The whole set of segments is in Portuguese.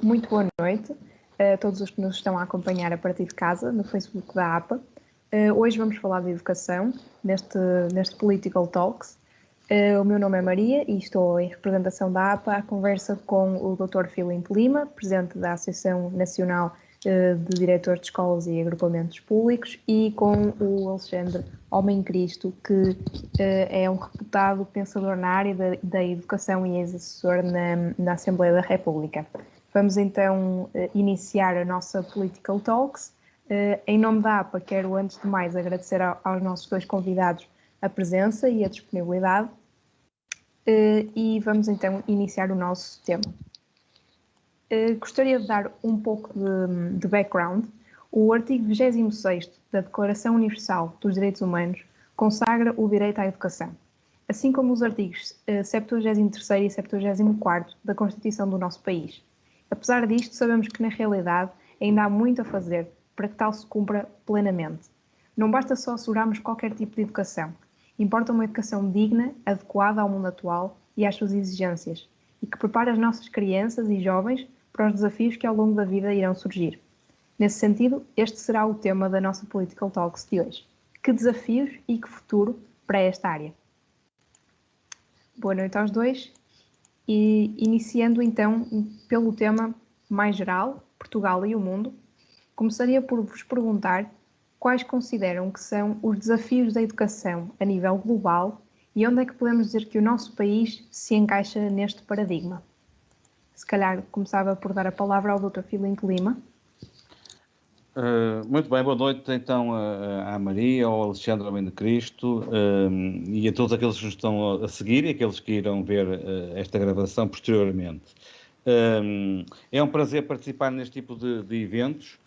Muito boa noite a todos os que nos estão a acompanhar a partir de casa, no Facebook da APA. Hoje vamos falar de educação, neste Political Talks. O meu nome é Maria e estou em representação da APA à conversa com o Dr. Filipe Lima, presidente da Associação Nacional de Diretores de Escolas e Agrupamentos Públicos, e com o Alexandre Homem Cristo, que é um reputado pensador na área da educação e ex-assessor na Assembleia da República. Vamos então iniciar a nossa Political Talks. Em nome da APA, quero antes de mais agradecer aos nossos dois convidados a presença e a disponibilidade. E vamos então iniciar o nosso tema. Gostaria de dar um pouco de background. O artigo 26º da Declaração Universal dos Direitos Humanos consagra o direito à educação, assim como os artigos 73º e 74º da Constituição do nosso país. Apesar disto, sabemos que na realidade ainda há muito a fazer para que tal se cumpra plenamente. Não basta só assegurarmos qualquer tipo de educação. Importa uma educação digna, adequada ao mundo atual e às suas exigências, e que prepare as nossas crianças e jovens para os desafios que ao longo da vida irão surgir. Nesse sentido, este será o tema da nossa Political Talks de hoje. Que desafios e que futuro para esta área? Boa noite aos dois. E iniciando então pelo tema mais geral, Portugal e o mundo, começaria por vos perguntar quais consideram que são os desafios da educação a nível global e onde é que podemos dizer que o nosso país se encaixa neste paradigma. Se calhar começava por dar a palavra ao Dr. Filipe Lima. Muito bem, boa noite então à Maria, ao Alexandre Homem de Cristo e a todos aqueles que nos estão a seguir e aqueles que irão ver esta gravação posteriormente. É um prazer participar neste tipo de eventos,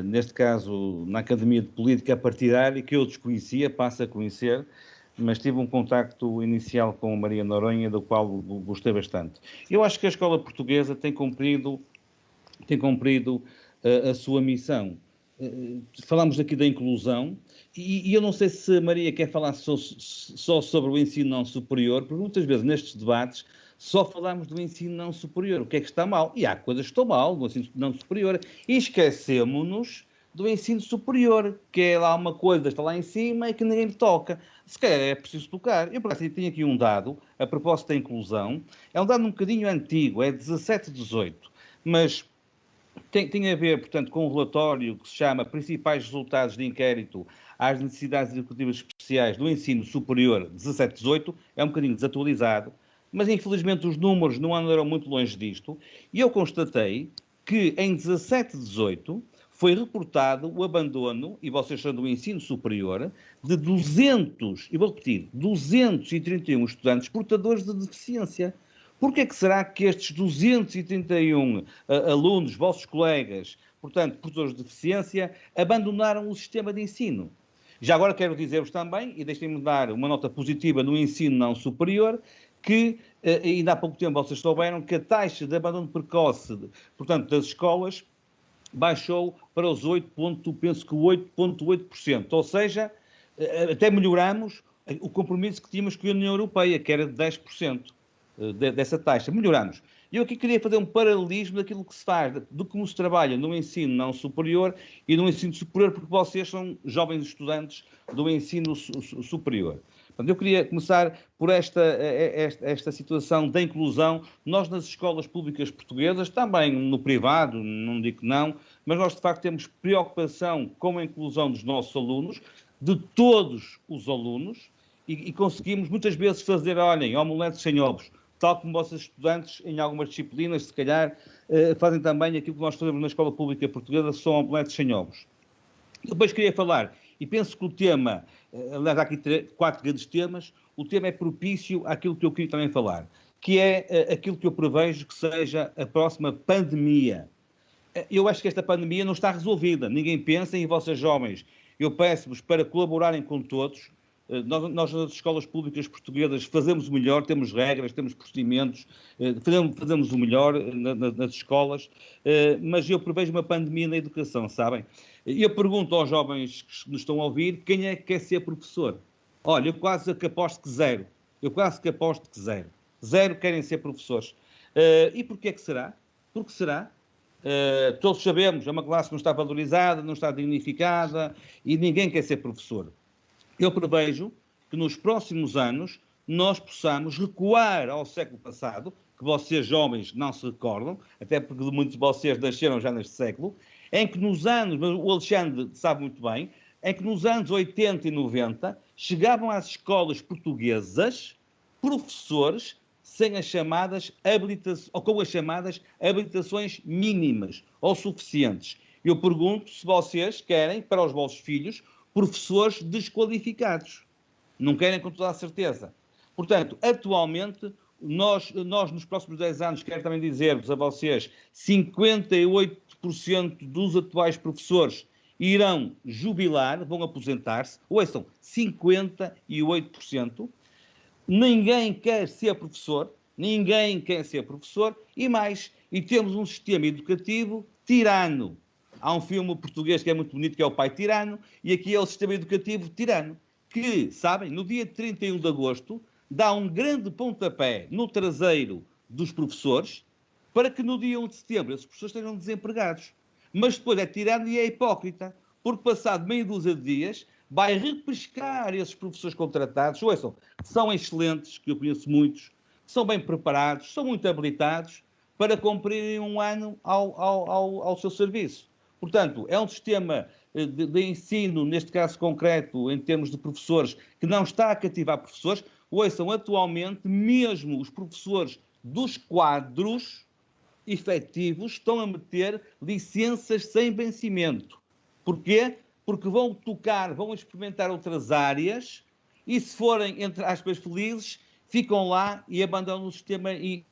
neste caso na Academia de Política Partidária, que eu desconhecia, passo a conhecer, mas tive um contacto inicial com a Maria Noronha, do qual gostei bastante. Eu acho que a escola portuguesa tem cumprido a sua missão. Falamos aqui da inclusão, e eu não sei se a Maria quer falar só sobre o ensino não superior, porque muitas vezes nestes debates só falamos do ensino não superior, o que é que está mal, e há coisas que estão mal no ensino não superior, e esquecemos-nos do ensino superior, que é lá uma coisa, está lá em cima e que ninguém toca. Se calhar é preciso tocar. Eu, por acaso, tenho aqui um dado, a propósito da inclusão, é um dado um bocadinho antigo, é 17-18, mas tem a ver, portanto, com um relatório que se chama Principais Resultados de Inquérito às Necessidades Educativas Especiais do Ensino Superior 17-18, é um bocadinho desatualizado, mas infelizmente os números não andaram muito longe disto, e eu constatei que em 17-18 foi reportado o abandono, e vocês são do ensino superior, de 231 estudantes portadores de deficiência. Porquê é que será que estes 231 alunos, vossos colegas, portanto, portadores de deficiência, abandonaram o sistema de ensino? Já agora quero dizer-vos também, e deixem-me dar uma nota positiva no ensino não superior, que ainda há pouco tempo vocês souberam que a taxa de abandono precoce, portanto, das escolas, baixou para os 8,8%, ou seja, até melhoramos o compromisso que tínhamos com a União Europeia, que era de 10%. Dessa taxa, melhoramos. Eu aqui queria fazer um paralelismo daquilo que se faz, do como se trabalha no ensino não superior e no ensino superior, porque vocês são jovens estudantes do ensino superior. Portanto, eu queria começar por esta situação da inclusão. Nós nas escolas públicas portuguesas, também no privado, não digo que não, mas nós de facto temos preocupação com a inclusão dos nossos alunos, de todos os alunos, e conseguimos muitas vezes fazer, olhem, omeletes sem ovos, tal como vossos estudantes em algumas disciplinas, se calhar, fazem também aquilo que nós fazemos na escola pública portuguesa, são omeletes sem ovos. Depois queria falar, e penso que o tema, aliás, há aqui 4 grandes temas, o tema é propício àquilo que eu queria também falar, que é aquilo que eu prevejo que seja a próxima pandemia. Eu acho que esta pandemia não está resolvida, ninguém pensa em vossas jovens. Eu peço-vos para colaborarem com todos. Nós nas escolas públicas portuguesas fazemos o melhor, temos regras, temos procedimentos, fazemos o melhor nas escolas, mas eu prevejo uma pandemia na educação, sabem? E eu pergunto aos jovens que nos estão a ouvir, quem é que quer ser professor? Olha, eu quase que aposto que zero. Zero querem ser professores. E porquê é que será? Por que será? Todos sabemos, é uma classe que não está valorizada, não está dignificada e ninguém quer ser professor. Eu prevejo que nos próximos anos nós possamos recuar ao século passado, que vocês jovens não se recordam, até porque muitos de vocês nasceram já neste século, em que nos anos, o Alexandre sabe muito bem, em que nos anos 80 e 90 chegavam às escolas portuguesas professores sem as chamadas habilitações, ou com as chamadas habilitações mínimas ou suficientes. Eu pergunto se vocês querem, para os vossos filhos, professores desqualificados. Não querem com toda a certeza. Portanto, atualmente, nós nos próximos 10 anos, quero também dizer-vos a vocês, 58% dos atuais professores irão jubilar, vão aposentar-se. Ouçam, 58%. Ninguém quer ser professor, e mais, e temos um sistema educativo tirano. Há um filme português que é muito bonito, que é O Pai Tirano, e aqui é o sistema educativo tirano, que, sabem, no dia 31 de agosto, dá um grande pontapé no traseiro dos professores, para que no dia 1 de setembro esses professores estejam desempregados. Mas depois é tirano e é hipócrita, porque passado meia dúzia de dias, vai repescar esses professores contratados, ouçam, que são excelentes, que eu conheço muitos, são bem preparados, são muito habilitados, para cumprirem um ano ao seu serviço. Portanto, é um sistema de ensino, neste caso concreto, em termos de professores, que não está a cativar professores. Ouçam, atualmente, mesmo os professores dos quadros efetivos estão a meter licenças sem vencimento. Porquê? Porque vão tocar, vão experimentar outras áreas e, se forem, entre aspas, felizes, ficam lá e abandonam o sistema e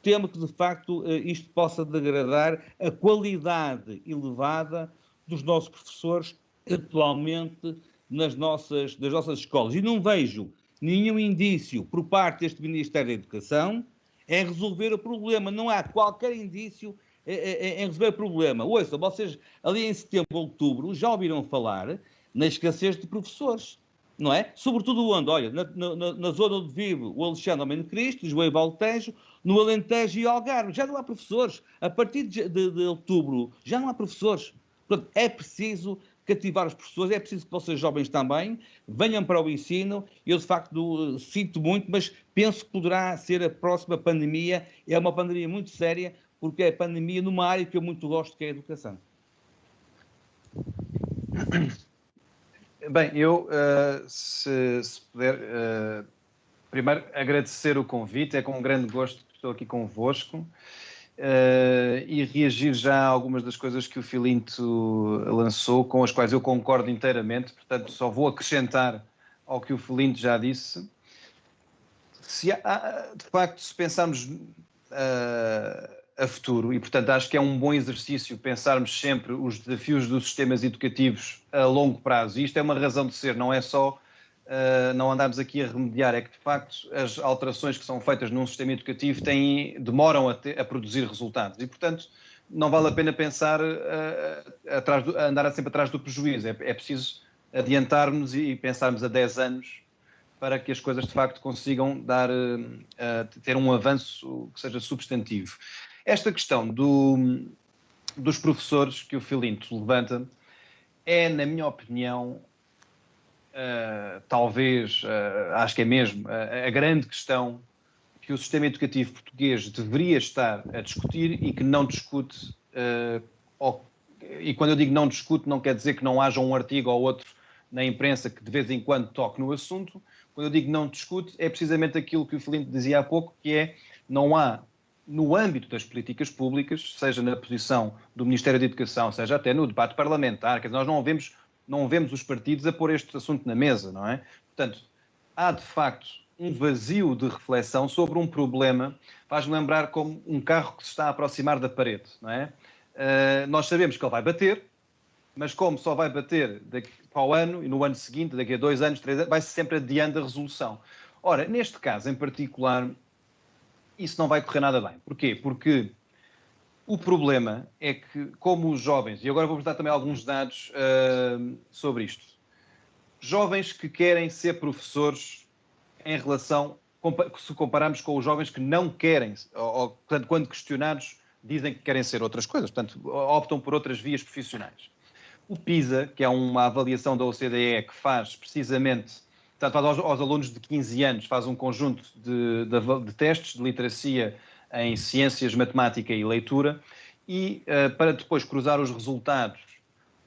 temo que, de facto, isto possa degradar a qualidade elevada dos nossos professores atualmente nas nossas escolas. E não vejo nenhum indício por parte deste Ministério da Educação em resolver o problema. Não há qualquer indício em resolver o problema. Ouçam, vocês ali em setembro, outubro, já ouviram falar na escassez de professores, não é? Sobretudo onde? Olha, na zona onde vive o Alexandre Almeida Cristo, Lisboa e Valtejo, no Alentejo e Algarve. Já não há professores. A partir de outubro já não há professores. Portanto, é preciso cativar os professores, é preciso que vocês jovens também venham para o ensino. Eu, de facto, sinto muito, mas penso que poderá ser a próxima pandemia. É uma pandemia muito séria, porque é a pandemia numa área que eu muito gosto, que é a educação. Bem, eu, se puder, primeiro agradecer o convite, é com um grande gosto que estou aqui convosco, e reagir já a algumas das coisas que o Filinto lançou, com as quais eu concordo inteiramente, portanto só vou acrescentar ao que o Filinto já disse. De facto, se pensarmos a futuro, e portanto acho que é um bom exercício pensarmos sempre os desafios dos sistemas educativos a longo prazo, e isto é uma razão de ser, não é só não andarmos aqui a remediar, é que de facto as alterações que são feitas num sistema educativo demoram a produzir resultados, e portanto não vale a pena pensar andar sempre atrás do prejuízo, é preciso adiantarmos e pensarmos a 10 anos para que as coisas de facto consigam ter um avanço que seja substantivo. Esta questão dos professores que o Filinto levanta é, na minha opinião, talvez, acho que é mesmo, a grande questão que o sistema educativo português deveria estar a discutir e que não discute. E quando eu digo não discute, não quer dizer que não haja um artigo ou outro na imprensa que de vez em quando toque no assunto. Quando eu digo não discute, é precisamente aquilo que o Filinto dizia há pouco, que é não há, no âmbito das políticas públicas, seja na posição do Ministério da Educação, seja até no debate parlamentar, quer dizer, nós não vemos os partidos a pôr este assunto na mesa, não é? Portanto, há de facto um vazio de reflexão sobre um problema, faz-me lembrar como um carro que se está a aproximar da parede, não é? Nós sabemos que ele vai bater, mas como só vai bater daqui para o ano e no ano seguinte, daqui a 2 anos, 3 anos, vai-se sempre adiando a resolução. Ora, neste caso em particular, isso não vai correr nada bem. Porquê? Porque o problema é que, como os jovens, e agora vou-vos dar também alguns dados sobre isto, jovens que querem ser professores em relação se compararmos com os jovens que não querem, ou quando questionados, dizem que querem ser outras coisas, portanto, optam por outras vias profissionais. O PISA, que é uma avaliação da OCDE que faz precisamente, portanto, aos alunos de 15 anos, faz um conjunto de testes de literacia em ciências, matemática e leitura, e para depois cruzar os resultados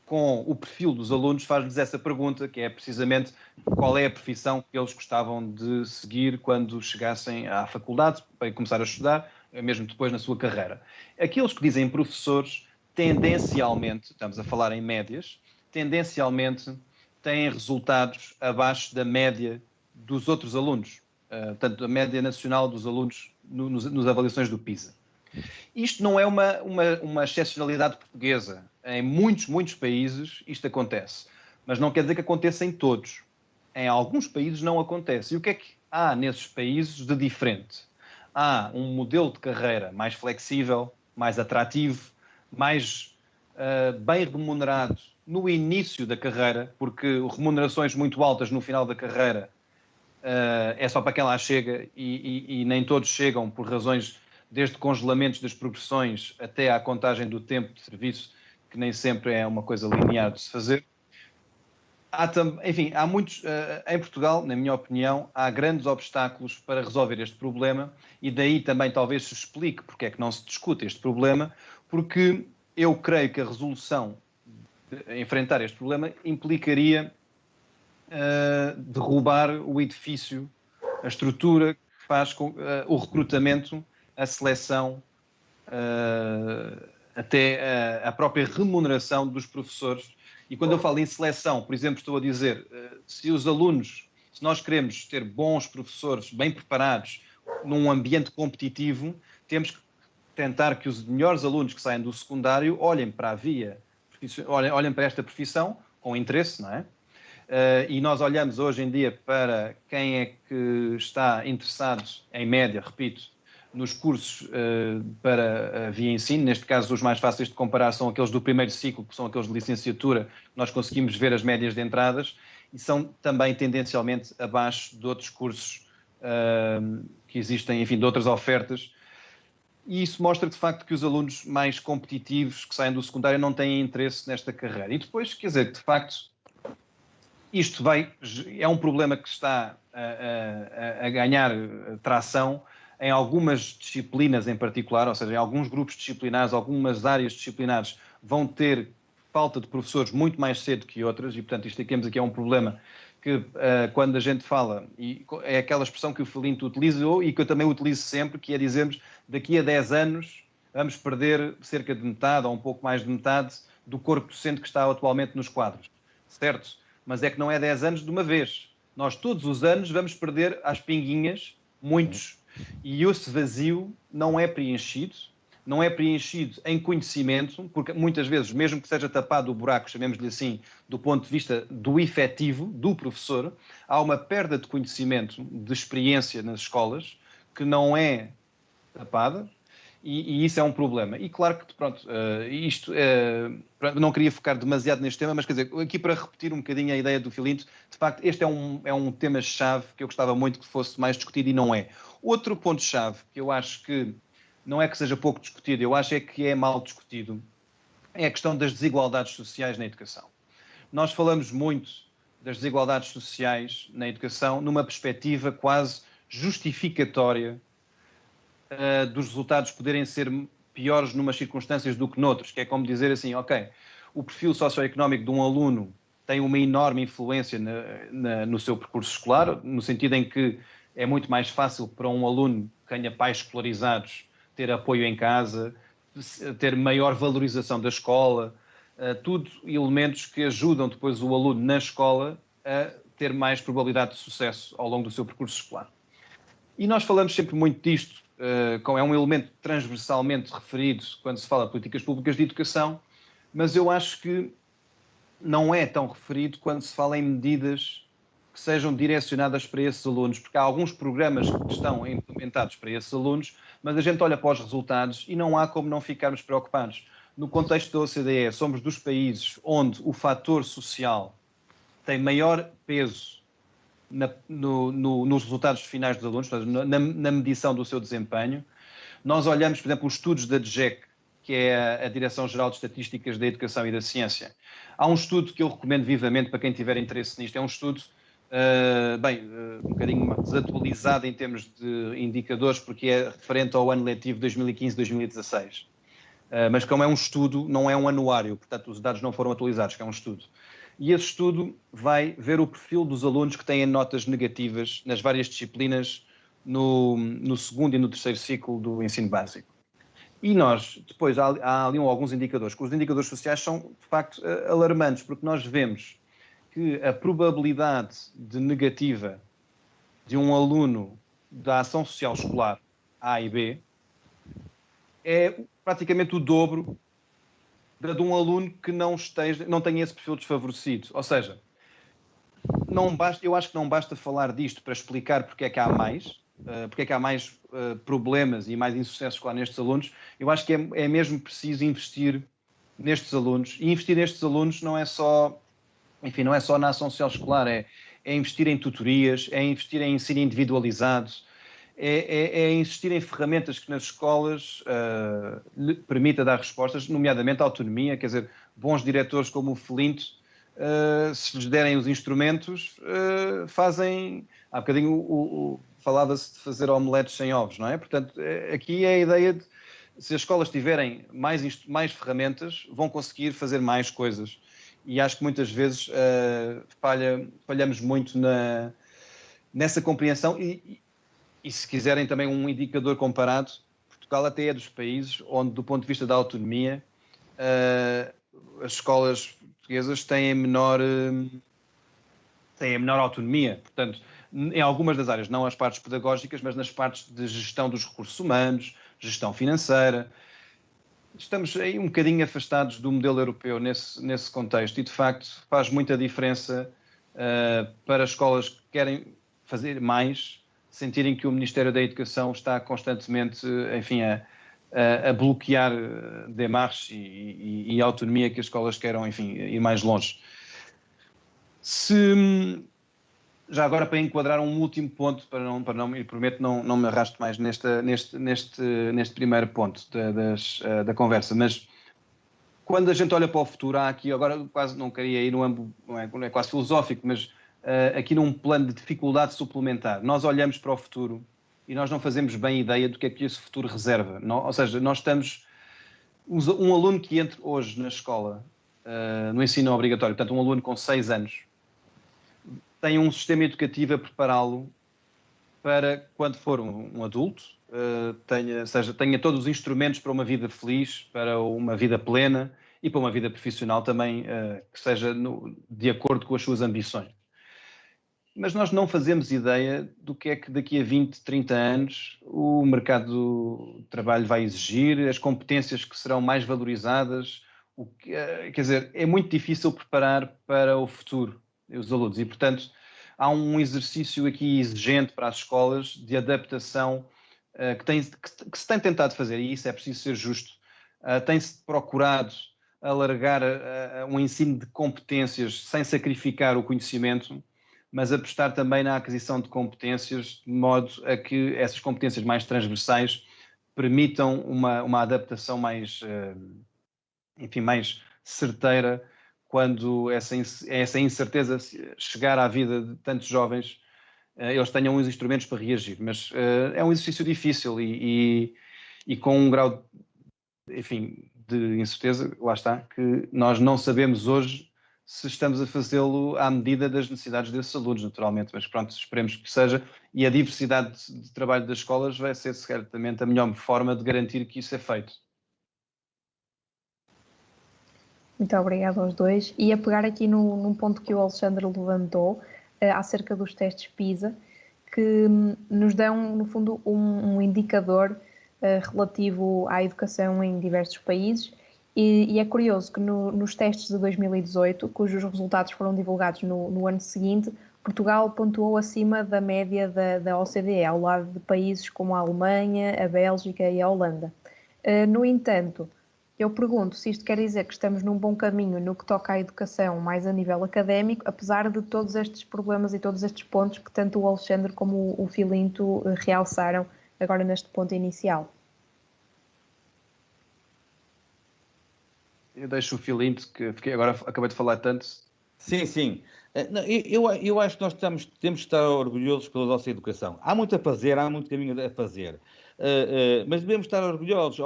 com o perfil dos alunos, faz-lhes essa pergunta, que é precisamente qual é a profissão que eles gostavam de seguir quando chegassem à faculdade, para começar a estudar, mesmo depois na sua carreira. Aqueles que dizem professores, tendencialmente, estamos a falar em médias, tendencialmente têm resultados abaixo da média dos outros alunos, portanto, a média nacional dos alunos nas avaliações do PISA. Isto não é uma excepcionalidade portuguesa. Em muitos países isto acontece. Mas não quer dizer que aconteça em todos. Em alguns países não acontece. E o que é que há nesses países de diferente? Há um modelo de carreira mais flexível, mais atrativo, mais bem remunerado no início da carreira, porque remunerações muito altas no final da carreira é só para quem lá chega e nem todos chegam por razões desde congelamentos das progressões até à contagem do tempo de serviço, que nem sempre é uma coisa linear de se fazer. Há muitos, em Portugal, na minha opinião, há grandes obstáculos para resolver este problema e daí também talvez se explique porque é que não se discute este problema, porque eu creio que a resolução de enfrentar este problema implicaria derrubar o edifício, a estrutura que faz com o recrutamento, a seleção, até a própria remuneração dos professores. E quando eu falo em seleção, por exemplo, estou a dizer, se nós queremos ter bons professores, bem preparados, num ambiente competitivo, temos que tentar que os melhores alunos que saem do secundário olhem para a via, olhem para esta profissão com interesse, não é? E nós olhamos hoje em dia para quem é que está interessado, em média, repito, nos cursos para via ensino. Neste caso, os mais fáceis de comparar são aqueles do primeiro ciclo, que são aqueles de licenciatura, nós conseguimos ver as médias de entradas, e são também tendencialmente abaixo de outros cursos que existem, enfim, de outras ofertas. E isso mostra, de facto, que os alunos mais competitivos que saem do secundário não têm interesse nesta carreira. E depois, quer dizer, de facto, isto é um problema que está a ganhar tração em algumas disciplinas em particular, ou seja, em alguns grupos disciplinares, algumas áreas disciplinares vão ter falta de professores muito mais cedo que outras, e portanto isto temos aqui é um problema que quando a gente fala, e é aquela expressão que o Filinto utilizou e que eu também utilizo sempre, que é dizermos daqui a 10 anos vamos perder cerca de metade ou um pouco mais de metade do corpo docente que está atualmente nos quadros, certo? Mas é que não é 10 anos de uma vez. Nós todos os anos vamos perder às pinguinhas, muitos, e esse vazio não é preenchido em conhecimento, porque muitas vezes, mesmo que seja tapado o buraco, chamemos-lhe assim, do ponto de vista do efetivo, do professor, há uma perda de conhecimento, de experiência nas escolas, que não é tapada, e isso é um problema. E claro que, pronto, não queria focar demasiado neste tema, mas quer dizer, aqui para repetir um bocadinho a ideia do Filinto, de facto, este é um tema-chave que eu gostava muito que fosse mais discutido e não é. Outro ponto-chave que eu acho que não é que seja pouco discutido, eu acho é que é mal discutido, é a questão das desigualdades sociais na educação. Nós falamos muito das desigualdades sociais na educação numa perspectiva quase justificatória dos resultados poderem ser piores numas circunstâncias do que noutros, que é como dizer assim, ok, o perfil socioeconómico de um aluno tem uma enorme influência no seu percurso escolar, no sentido em que é muito mais fácil para um aluno que tenha pais escolarizados ter apoio em casa, ter maior valorização da escola, tudo elementos que ajudam depois o aluno na escola a ter mais probabilidade de sucesso ao longo do seu percurso escolar. E nós falamos sempre muito disto, é um elemento transversalmente referido quando se fala de políticas públicas de educação, mas eu acho que não é tão referido quando se fala em medidas que sejam direcionadas para esses alunos, porque há alguns programas que estão implementados para esses alunos, mas a gente olha para os resultados e não há como não ficarmos preocupados. No contexto da OCDE, somos dos países onde o fator social tem maior peso nos resultados finais dos alunos, na medição do seu desempenho. Nós olhamos, por exemplo, os estudos da DGEC, que é a Direção-Geral de Estatísticas da Educação e da Ciência. Há um estudo que eu recomendo vivamente para quem tiver interesse nisto. É um estudo, um bocadinho desatualizado em termos de indicadores, porque é referente ao ano letivo 2015-2016. Mas como é um estudo, não é um anuário, portanto os dados não foram atualizados, que é um estudo. E esse estudo vai ver o perfil dos alunos que têm notas negativas nas várias disciplinas no segundo e no terceiro ciclo do ensino básico. E nós, depois, há ali alguns indicadores, que os indicadores sociais são, de facto, alarmantes, porque nós vemos que a probabilidade de negativa de um aluno da ação social escolar A e B é praticamente o dobro de um aluno que não tenha esse perfil desfavorecido. Ou seja, eu acho que não basta falar disto para explicar porque é que há mais problemas e mais insucesso escolar nestes alunos. Eu acho que é mesmo preciso investir nestes alunos. E investir nestes alunos não é só na ação social escolar, é investir em tutorias, é investir em ensino individualizado, é insistir em ferramentas que nas escolas lhe permita dar respostas, nomeadamente a autonomia. Quer dizer, bons diretores como o Felinto, se lhes derem os instrumentos, fazem... Há bocadinho falava-se de fazer omeletes sem ovos, não é? Portanto, aqui é a ideia de, se as escolas tiverem mais ferramentas, vão conseguir fazer mais coisas. E acho que muitas vezes falhamos muito nessa compreensão. E se quiserem também um indicador comparado, Portugal até é dos países onde, do ponto de vista da autonomia, as escolas portuguesas têm a menor autonomia. Portanto, em algumas das áreas, não as partes pedagógicas, mas nas partes de gestão dos recursos humanos, gestão financeira. Estamos aí um bocadinho afastados do modelo europeu nesse contexto, e de facto faz muita diferença para as escolas que querem fazer mais, sentirem que o Ministério da Educação está constantemente, enfim, a bloquear demarches e a autonomia que as escolas queiram, enfim, ir mais longe. Já agora, para enquadrar um último ponto, e prometo não me arrasto mais neste primeiro ponto da conversa, mas quando a gente olha para o futuro, há aqui, agora quase não queria ir no âmbito, não é quase filosófico, mas aqui num plano de dificuldade suplementar. Nós olhamos para o futuro e nós não fazemos bem ideia do que é que esse futuro reserva. Ou seja, nós estamos... Um aluno que entra hoje na escola, no ensino obrigatório, portanto um aluno com 6 anos, tem um sistema educativo a prepará-lo para, quando for um adulto, tenha todos os instrumentos para uma vida feliz, para uma vida plena e para uma vida profissional também, que seja de acordo com as suas ambições. Mas nós não fazemos ideia do que é que daqui a 20, 30 anos o mercado de trabalho vai exigir, as competências que serão mais valorizadas. Quer dizer, é muito difícil preparar para o futuro os alunos e, portanto, há um exercício aqui exigente para as escolas de adaptação que se tem tentado fazer, e isso é preciso ser justo. Tem-se procurado alargar um ensino de competências sem sacrificar o conhecimento, mas apostar também na aquisição de competências, de modo a que essas competências mais transversais permitam uma adaptação mais certeira quando essa incerteza chegar à vida de tantos jovens, eles tenham os instrumentos para reagir. Mas é um exercício difícil e com um grau, enfim, de incerteza, lá está, que nós não sabemos hoje se estamos a fazê-lo à medida das necessidades desses alunos, naturalmente, mas pronto, esperemos que seja, e a diversidade de trabalho das escolas vai ser certamente a melhor forma de garantir que isso é feito. Muito obrigada aos dois. E a pegar aqui num ponto que o Alexandre levantou, acerca dos testes PISA, que nos dão, no fundo, um indicador relativo à educação em diversos países. E é curioso que nos testes de 2018, cujos resultados foram divulgados no ano seguinte, Portugal pontuou acima da média da OCDE, ao lado de países como a Alemanha, a Bélgica e a Holanda. No entanto, Eu pergunto se isto quer dizer que estamos num bom caminho no que toca à educação mais a nível académico, apesar de todos estes problemas e todos estes pontos que tanto o Alexandre como o Filinto realçaram agora neste ponto inicial. Eu deixo o Filinto, que agora acabei de falar tanto. Sim, sim. Eu acho que nós temos que estar orgulhosos pela nossa educação. Há muito a fazer, há muito caminho a fazer. Mas devemos estar orgulhosos,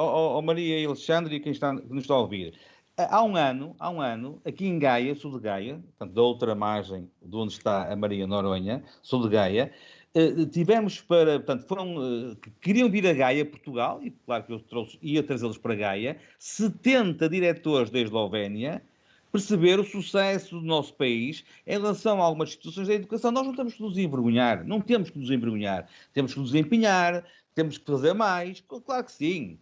Maria e Alexandre e quem nos está a ouvir. Há um ano, aqui em Gaia, sul de Gaia, portanto, da outra margem de onde está a Maria Noronha, sul de Gaia, tivemos portanto, queriam vir a Gaia, Portugal, e claro que eu ia trazê-los para Gaia, 70 diretores da Eslovénia, perceber o sucesso do nosso país em relação a algumas instituições da educação. Nós não temos que nos envergonhar, temos que nos empenhar, temos que fazer mais, claro que sim,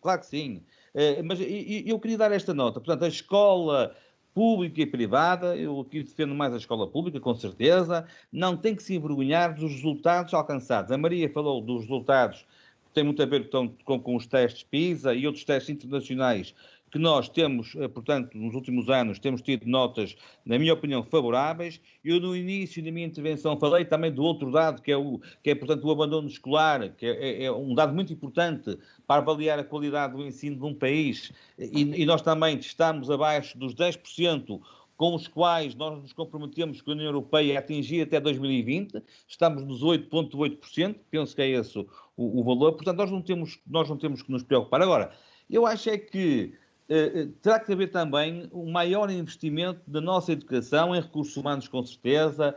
mas eu queria dar esta nota, portanto, a escola pública e privada, eu aqui defendo mais a escola pública, com certeza, não tem que se envergonhar dos resultados alcançados. A Maria falou dos resultados que têm muito a ver com os testes PISA e outros testes internacionais que nós temos, portanto, nos últimos anos, temos tido notas, na minha opinião, favoráveis. Eu, no início da minha intervenção, falei também do outro dado, que é portanto, o abandono escolar, que é um dado muito importante para avaliar a qualidade do ensino de um país. E nós também estamos abaixo dos 10%, com os quais nós nos comprometemos com a União Europeia a atingir até 2020, estamos nos 8,8%, penso que é esse o valor, portanto, nós não temos que nos preocupar. Agora, eu acho é que terá que haver também um maior investimento da nossa educação em recursos humanos, com certeza,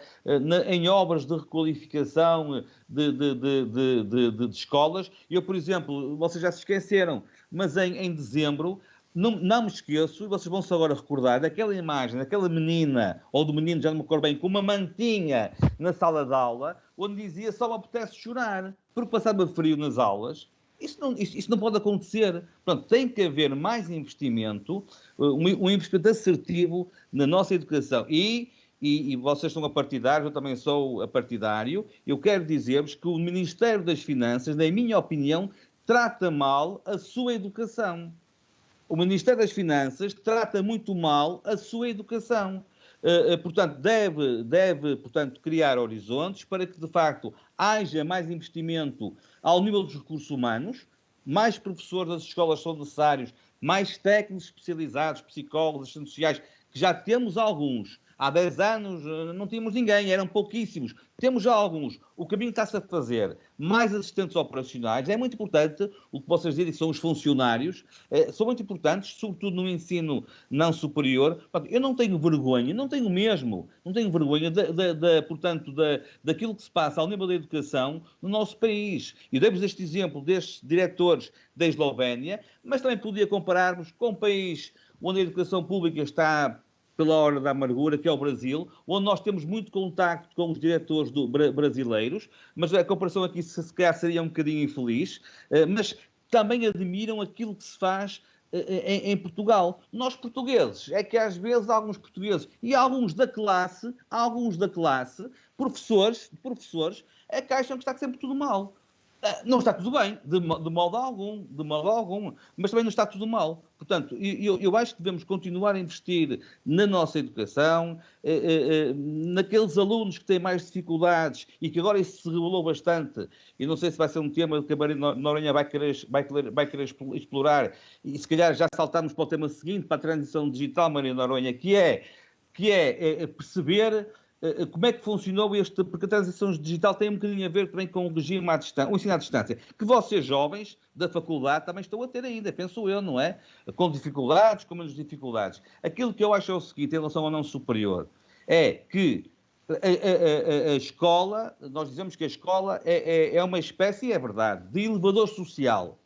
em obras de requalificação de escolas. Eu, por exemplo, vocês já se esqueceram, mas em dezembro, não me esqueço, e vocês vão-se agora recordar, daquela imagem, daquela menina, ou do menino, já não me recordo bem, com uma mantinha na sala de aula, onde dizia só me apetece chorar, porque passava frio nas aulas. Isso não pode acontecer. Portanto, tem que haver mais investimento, um investimento assertivo na nossa educação. E vocês são apartidários, eu também sou apartidário, eu quero dizer-vos que o Ministério das Finanças, na minha opinião, trata mal a sua educação. O Ministério das Finanças trata muito mal a sua educação. Portanto, deve criar horizontes para que, de facto, haja mais investimento ao nível dos recursos humanos, mais professores das escolas são necessários, mais técnicos especializados, psicólogos, assistentes sociais, que já temos alguns. Há 10 anos não tínhamos ninguém, eram pouquíssimos. Temos já alguns. O caminho está-se a fazer. Mais assistentes operacionais. É muito importante, o que vocês dizem são os funcionários, são muito importantes, sobretudo no ensino não superior. Eu não tenho vergonha, não tenho vergonha, portanto, daquilo que se passa ao nível da educação no nosso país. E dei-vos este exemplo destes diretores da Eslovénia, mas também podia compararmos com um país onde a educação pública está pela hora da amargura, que é o Brasil, onde nós temos muito contacto com os diretores brasileiros, mas a comparação aqui se calhar seria um bocadinho infeliz, mas também admiram aquilo que se faz em Portugal. Nós portugueses, é que às vezes alguns portugueses e alguns da classe, professores, é que acham que está sempre tudo mal. Não está tudo bem, de modo algum, mas também não está tudo mal. Portanto, eu acho que devemos continuar a investir na nossa educação, naqueles alunos que têm mais dificuldades e que agora isso se revelou bastante, e não sei se vai ser um tema que a Maria Noronha vai querer explorar, e se calhar já saltamos para o tema seguinte, para a transição digital, Maria Noronha, que é perceber como é que funcionou porque a transição digital tem um bocadinho a ver também com o regime à distância, o ensino à distância, que vocês jovens da faculdade também estão a ter ainda, penso eu, não é? Com dificuldades, com menos dificuldades. Aquilo que eu acho é o seguinte, em relação ao não superior, é que a escola, nós dizemos que a escola é uma espécie, e é verdade, de elevador social.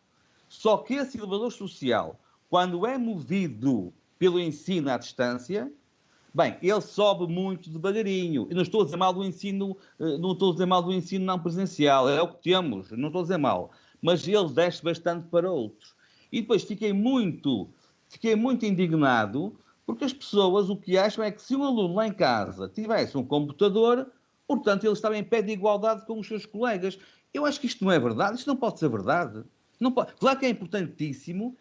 Só que esse elevador social, quando é movido pelo ensino à distância, bem, ele sobe muito devagarinho. Eu não estou a dizer mal do ensino, não presencial, é o que temos, não estou a dizer mal. Mas ele desce bastante para outros. E depois fiquei muito indignado, porque as pessoas o que acham é que se um aluno lá em casa tivesse um computador, portanto ele estava em pé de igualdade com os seus colegas. Eu acho que isto não é verdade, isto não pode ser verdade. Não pode. Claro que é importantíssimo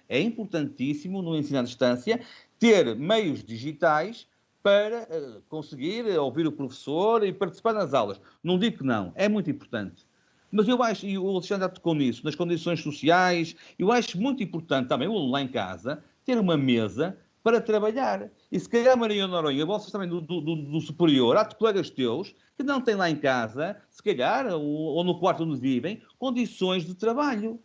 no ensino à distância ter meios digitais para conseguir ouvir o professor e participar nas aulas. Não digo que não, é muito importante. Mas eu acho, e o Alexandre já tocou nisso, nas condições sociais, eu acho muito importante também o aluno lá em casa ter uma mesa para trabalhar. E se calhar, Maria Noronha, vocês também do superior, há colegas teus que não têm lá em casa, se calhar, ou no quarto onde vivem, condições de trabalho.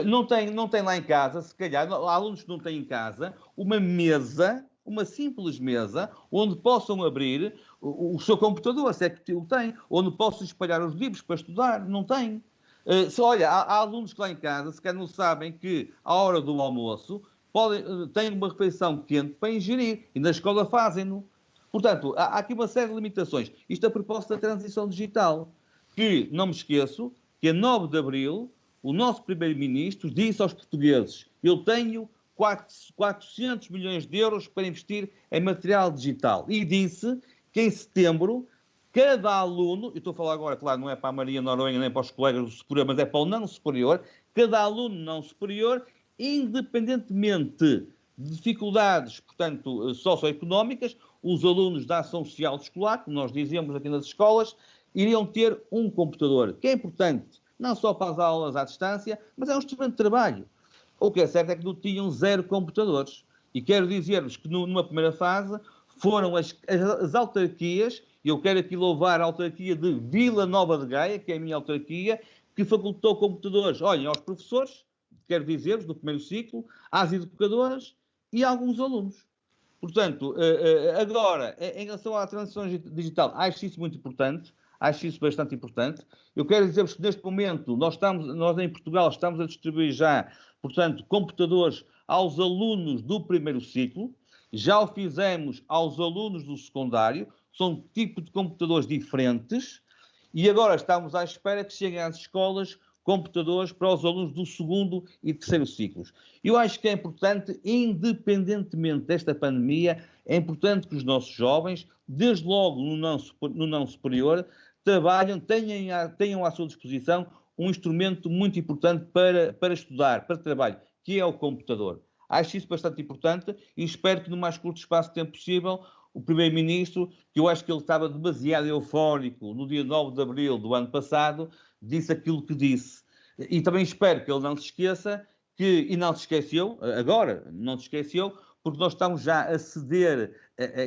Não tem lá em casa, se calhar, há alunos que não têm em casa, uma mesa, uma simples mesa, onde possam abrir o seu computador, se é que o tem, onde possam espalhar os livros para estudar, não tem. Olha, há alunos que lá em casa, se calhar não sabem que, à hora do almoço, têm uma refeição quente para ingerir, e na escola fazem-no. Portanto, há aqui uma série de limitações. Isto é a proposta da transição digital, que, não me esqueço, que a 9 de Abril, o nosso primeiro-ministro disse aos portugueses: eu tenho 400 milhões de euros para investir em material digital. E disse que em setembro, cada aluno, eu estou a falar agora, claro, não é para a Maria Noronha nem para os colegas do superior, mas é para o não superior, cada aluno não superior, independentemente de dificuldades, portanto, socioeconómicas, os alunos da ação social escolar, como nós dizemos aqui nas escolas, iriam ter um computador, que é importante, não só para as aulas à distância, mas é um instrumento de trabalho. O que é certo é que não tinham 0 computadores. E quero dizer-vos que numa primeira fase foram as autarquias, e eu quero aqui louvar a autarquia de Vila Nova de Gaia, que é a minha autarquia, que facultou computadores, olhem, aos professores, quero dizer-vos, do primeiro ciclo, às educadoras e a alguns alunos. Portanto, agora, em relação à transição digital, acho isso muito importante, acho isso bastante importante. Eu quero dizer-vos que neste momento nós em Portugal estamos a distribuir já, portanto, computadores aos alunos do primeiro ciclo, já o fizemos aos alunos do secundário, são tipo de computadores diferentes, e agora estamos à espera que cheguem às escolas computadores para os alunos do segundo e terceiro ciclos. Eu acho que é importante, independentemente desta pandemia, é importante que os nossos jovens, desde logo no não superior, tenham à sua disposição um instrumento muito importante para estudar, para trabalho, que é o computador. Acho isso bastante importante e espero que no mais curto espaço de tempo possível o Primeiro-Ministro, que eu acho que ele estava demasiado eufórico no dia 9 de Abril do ano passado, disse aquilo que disse. E também espero que ele não se esqueça e não se esqueceu, agora não se esqueceu, porque nós estamos já a ceder,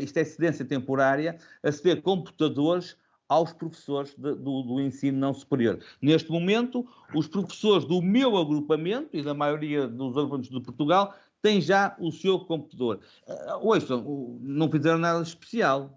isto é cedência temporária, a ceder computadores aos professores do ensino não superior. Neste momento, os professores do meu agrupamento e da maioria dos agrupamentos de Portugal têm já o seu computador. Ouçam, não fizeram nada de especial,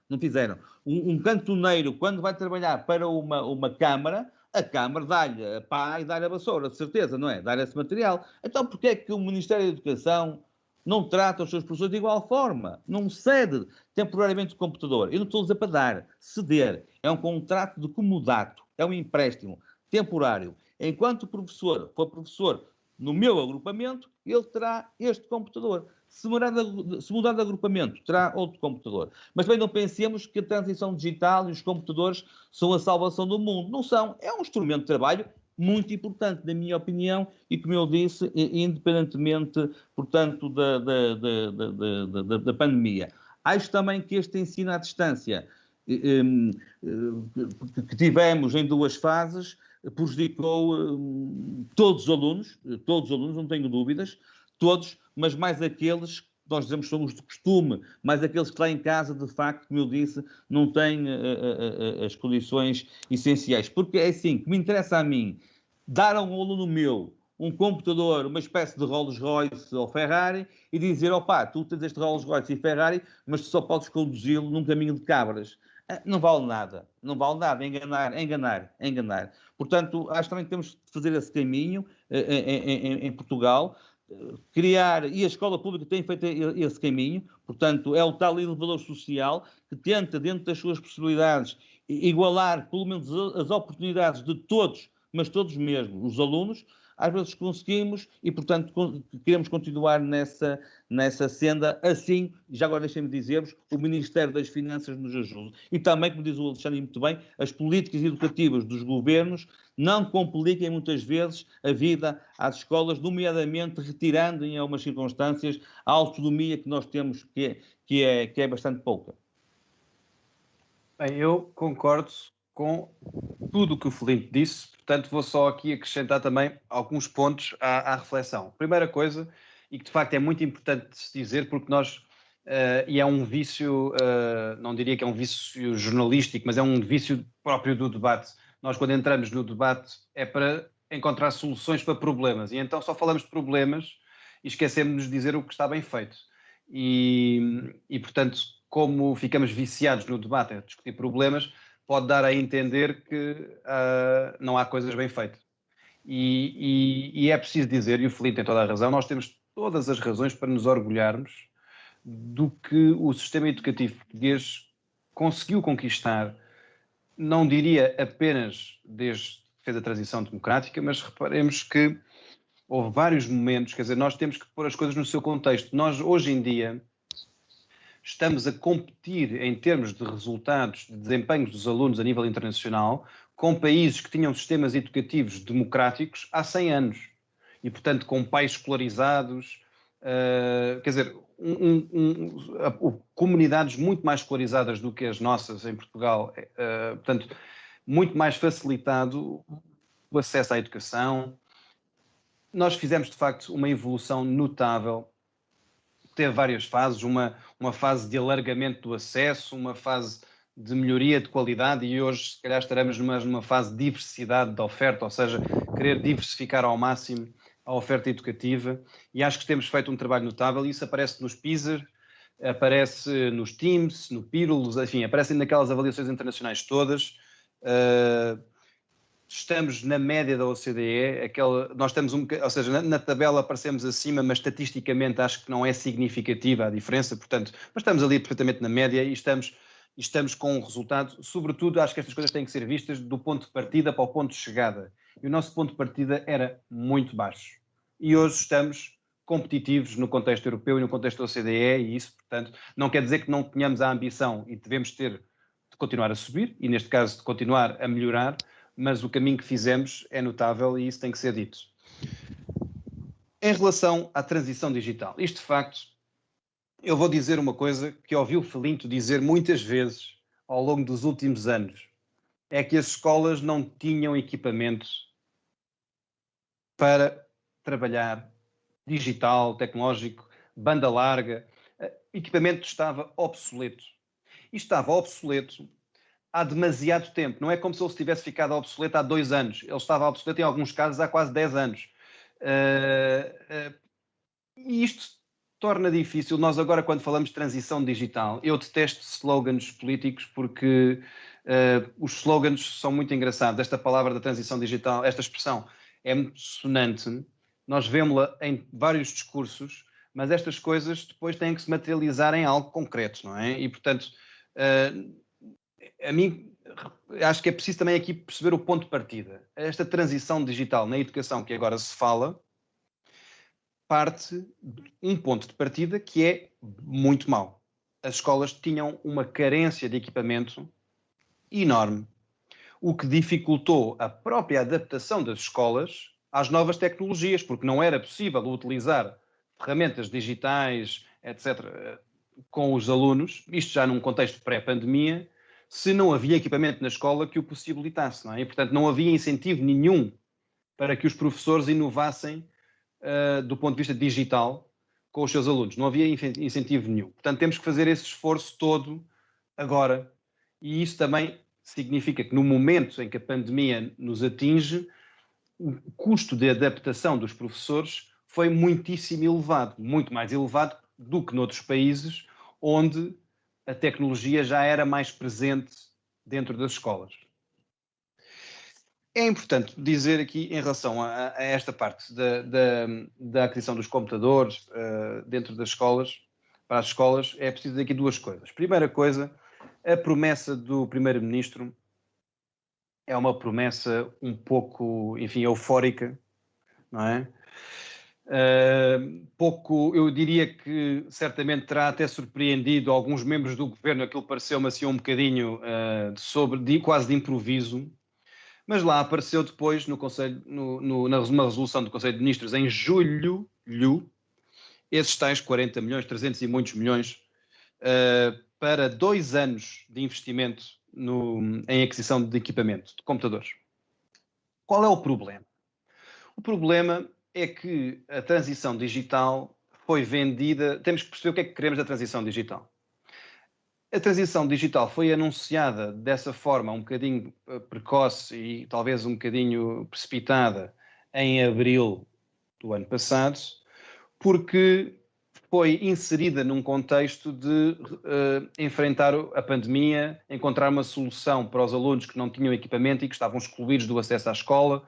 não fizeram. Um cantoneiro, quando vai trabalhar para uma câmara, a Câmara dá-lhe a pá e dá-lhe a vassoura, de certeza, não é? Dá-lhe esse material. Então, porquê é que o Ministério da Educação não trata os seus professores de igual forma? Não cede temporariamente o computador. Eu não estou a dizer para dar, ceder. É um contrato de comodato, é um empréstimo temporário. Enquanto o professor for professor no meu agrupamento, ele terá este computador. Se mudar de agrupamento, terá outro computador. Mas também não pensemos que a transição digital e os computadores são a salvação do mundo. Não são. É um instrumento de trabalho muito importante, na minha opinião, e como eu disse, independentemente, portanto, da pandemia. Acho também que este ensino à distância, que tivemos em 2 fases, prejudicou todos os alunos, não tenho dúvidas, todos, mas mais aqueles que nós dizemos que somos de costume, mais aqueles que lá em casa, de facto, como eu disse, não têm as condições essenciais. Porque é assim, que me interessa a mim, dar a um aluno meu um computador, uma espécie de Rolls-Royce ou Ferrari, e dizer, opá, tu tens este Rolls-Royce e Ferrari, mas tu só podes conduzi-lo num caminho de cabras. Não vale nada, enganar. Portanto, acho também que temos de fazer esse caminho em Portugal, criar, e a escola pública tem feito esse caminho, portanto, é o tal elevador social que tenta, dentro das suas possibilidades, igualar, pelo menos, as oportunidades de todos, mas todos mesmo. Os alunos, às vezes conseguimos e, portanto, queremos continuar nessa senda. Assim, já agora deixem-me dizer-vos, o Ministério das Finanças nos ajuda. E também, como diz o Alexandre muito bem, as políticas educativas dos governos não compliquem muitas vezes a vida às escolas, nomeadamente retirando em algumas circunstâncias a autonomia que nós temos, que é bastante pouca. Bem, eu concordo com tudo o que o Filipe disse, portanto vou só aqui acrescentar também alguns pontos à reflexão. Primeira coisa, e que de facto é muito importante de se dizer, porque nós, e é um vício, não diria que é um vício jornalístico, mas é um vício próprio do debate. Nós quando entramos no debate é para encontrar soluções para problemas, e então só falamos de problemas e esquecemos de dizer o que está bem feito. E portanto, como ficamos viciados no debate a discutir problemas, pode dar a entender que não há coisas bem feitas. E é preciso dizer, e o Filipe tem toda a razão, nós temos todas as razões para nos orgulharmos do que o sistema educativo português conseguiu conquistar, não diria apenas desde que fez a transição democrática, mas reparemos que houve vários momentos, quer dizer, nós temos que pôr as coisas no seu contexto. Nós, hoje em dia, estamos a competir em termos de resultados, de desempenhos dos alunos a nível internacional, com países que tinham sistemas educativos democráticos há 100 anos. E, portanto, com pais escolarizados, quer dizer, comunidades muito mais escolarizadas do que as nossas em Portugal, portanto, muito mais facilitado o acesso à educação. Nós fizemos, de facto, uma evolução notável. Teve várias fases, uma fase de alargamento do acesso, uma fase de melhoria de qualidade e hoje, se calhar, estaremos numa fase de diversidade da oferta, ou seja, querer diversificar ao máximo a oferta educativa e acho que temos feito um trabalho notável e isso aparece nos PISA, aparece nos TIMSS, no PIRLS, enfim, aparecem naquelas avaliações internacionais todas. Estamos na média da OCDE, nós estamos ou seja, na tabela aparecemos acima, mas estatisticamente acho que não é significativa a diferença, portanto, mas estamos ali perfeitamente na média e estamos com um resultado, sobretudo acho que estas coisas têm que ser vistas do ponto de partida para o ponto de chegada, e o nosso ponto de partida era muito baixo, e hoje estamos competitivos no contexto europeu e no contexto da OCDE, e isso, portanto, não quer dizer que não tenhamos a ambição e devemos ter de continuar a subir, e neste caso de continuar a melhorar, mas o caminho que fizemos é notável e isso tem que ser dito. Em relação à transição digital, isto de facto, eu vou dizer uma coisa que ouvi o Felinto dizer muitas vezes ao longo dos últimos anos, é que as escolas não tinham equipamento para trabalhar digital, tecnológico, banda larga, equipamento estava obsoleto. E estava obsoleto há demasiado tempo. Não é como se ele tivesse ficado obsoleto há 2 anos. Ele estava obsoleto, em alguns casos, há quase 10 anos. E isto torna difícil. Nós agora, quando falamos de transição digital, eu detesto slogans políticos porque os slogans são muito engraçados. Esta palavra da transição digital, esta expressão, é muito sonante. Nós vemos-la em vários discursos, mas estas coisas depois têm que se materializar em algo concreto, não é? E, portanto... a mim, acho que é preciso também aqui perceber o ponto de partida. Esta transição digital na educação que agora se fala, parte de um ponto de partida que é muito mau. As escolas tinham uma carência de equipamento enorme, o que dificultou a própria adaptação das escolas às novas tecnologias, porque não era possível utilizar ferramentas digitais, etc., com os alunos, isto já num contexto pré-pandemia, se não havia equipamento na escola que o possibilitasse, não é? E, portanto, não havia incentivo nenhum para que os professores inovassem do ponto de vista digital com os seus alunos. Não havia incentivo nenhum. Portanto, temos que fazer esse esforço todo agora. E isso também significa que no momento em que a pandemia nos atinge, o custo de adaptação dos professores foi muitíssimo elevado, muito mais elevado do que noutros países onde a tecnologia já era mais presente dentro das escolas. É importante dizer aqui, em relação a esta parte da aquisição dos computadores dentro das escolas, para as escolas, é preciso dizer aqui 2 coisas. Primeira coisa, a promessa do Primeiro-Ministro é uma promessa um pouco, enfim, eufórica, não é? Eu diria que certamente terá até surpreendido alguns membros do governo, aquilo pareceu-me assim um bocadinho quase de improviso, mas lá apareceu depois no Conselho, numa resolução do Conselho de Ministros em julho, esses tais 40 milhões, 300 e muitos milhões, para 2 anos de investimento em aquisição de equipamento, de computadores. Qual é o problema? O problema é que a transição digital foi vendida. Temos que perceber o que é que queremos da transição digital. A transição digital foi anunciada dessa forma, um bocadinho precoce e talvez um bocadinho precipitada, em abril do ano passado, porque foi inserida num contexto de enfrentar a pandemia, encontrar uma solução para os alunos que não tinham equipamento e que estavam excluídos do acesso à escola,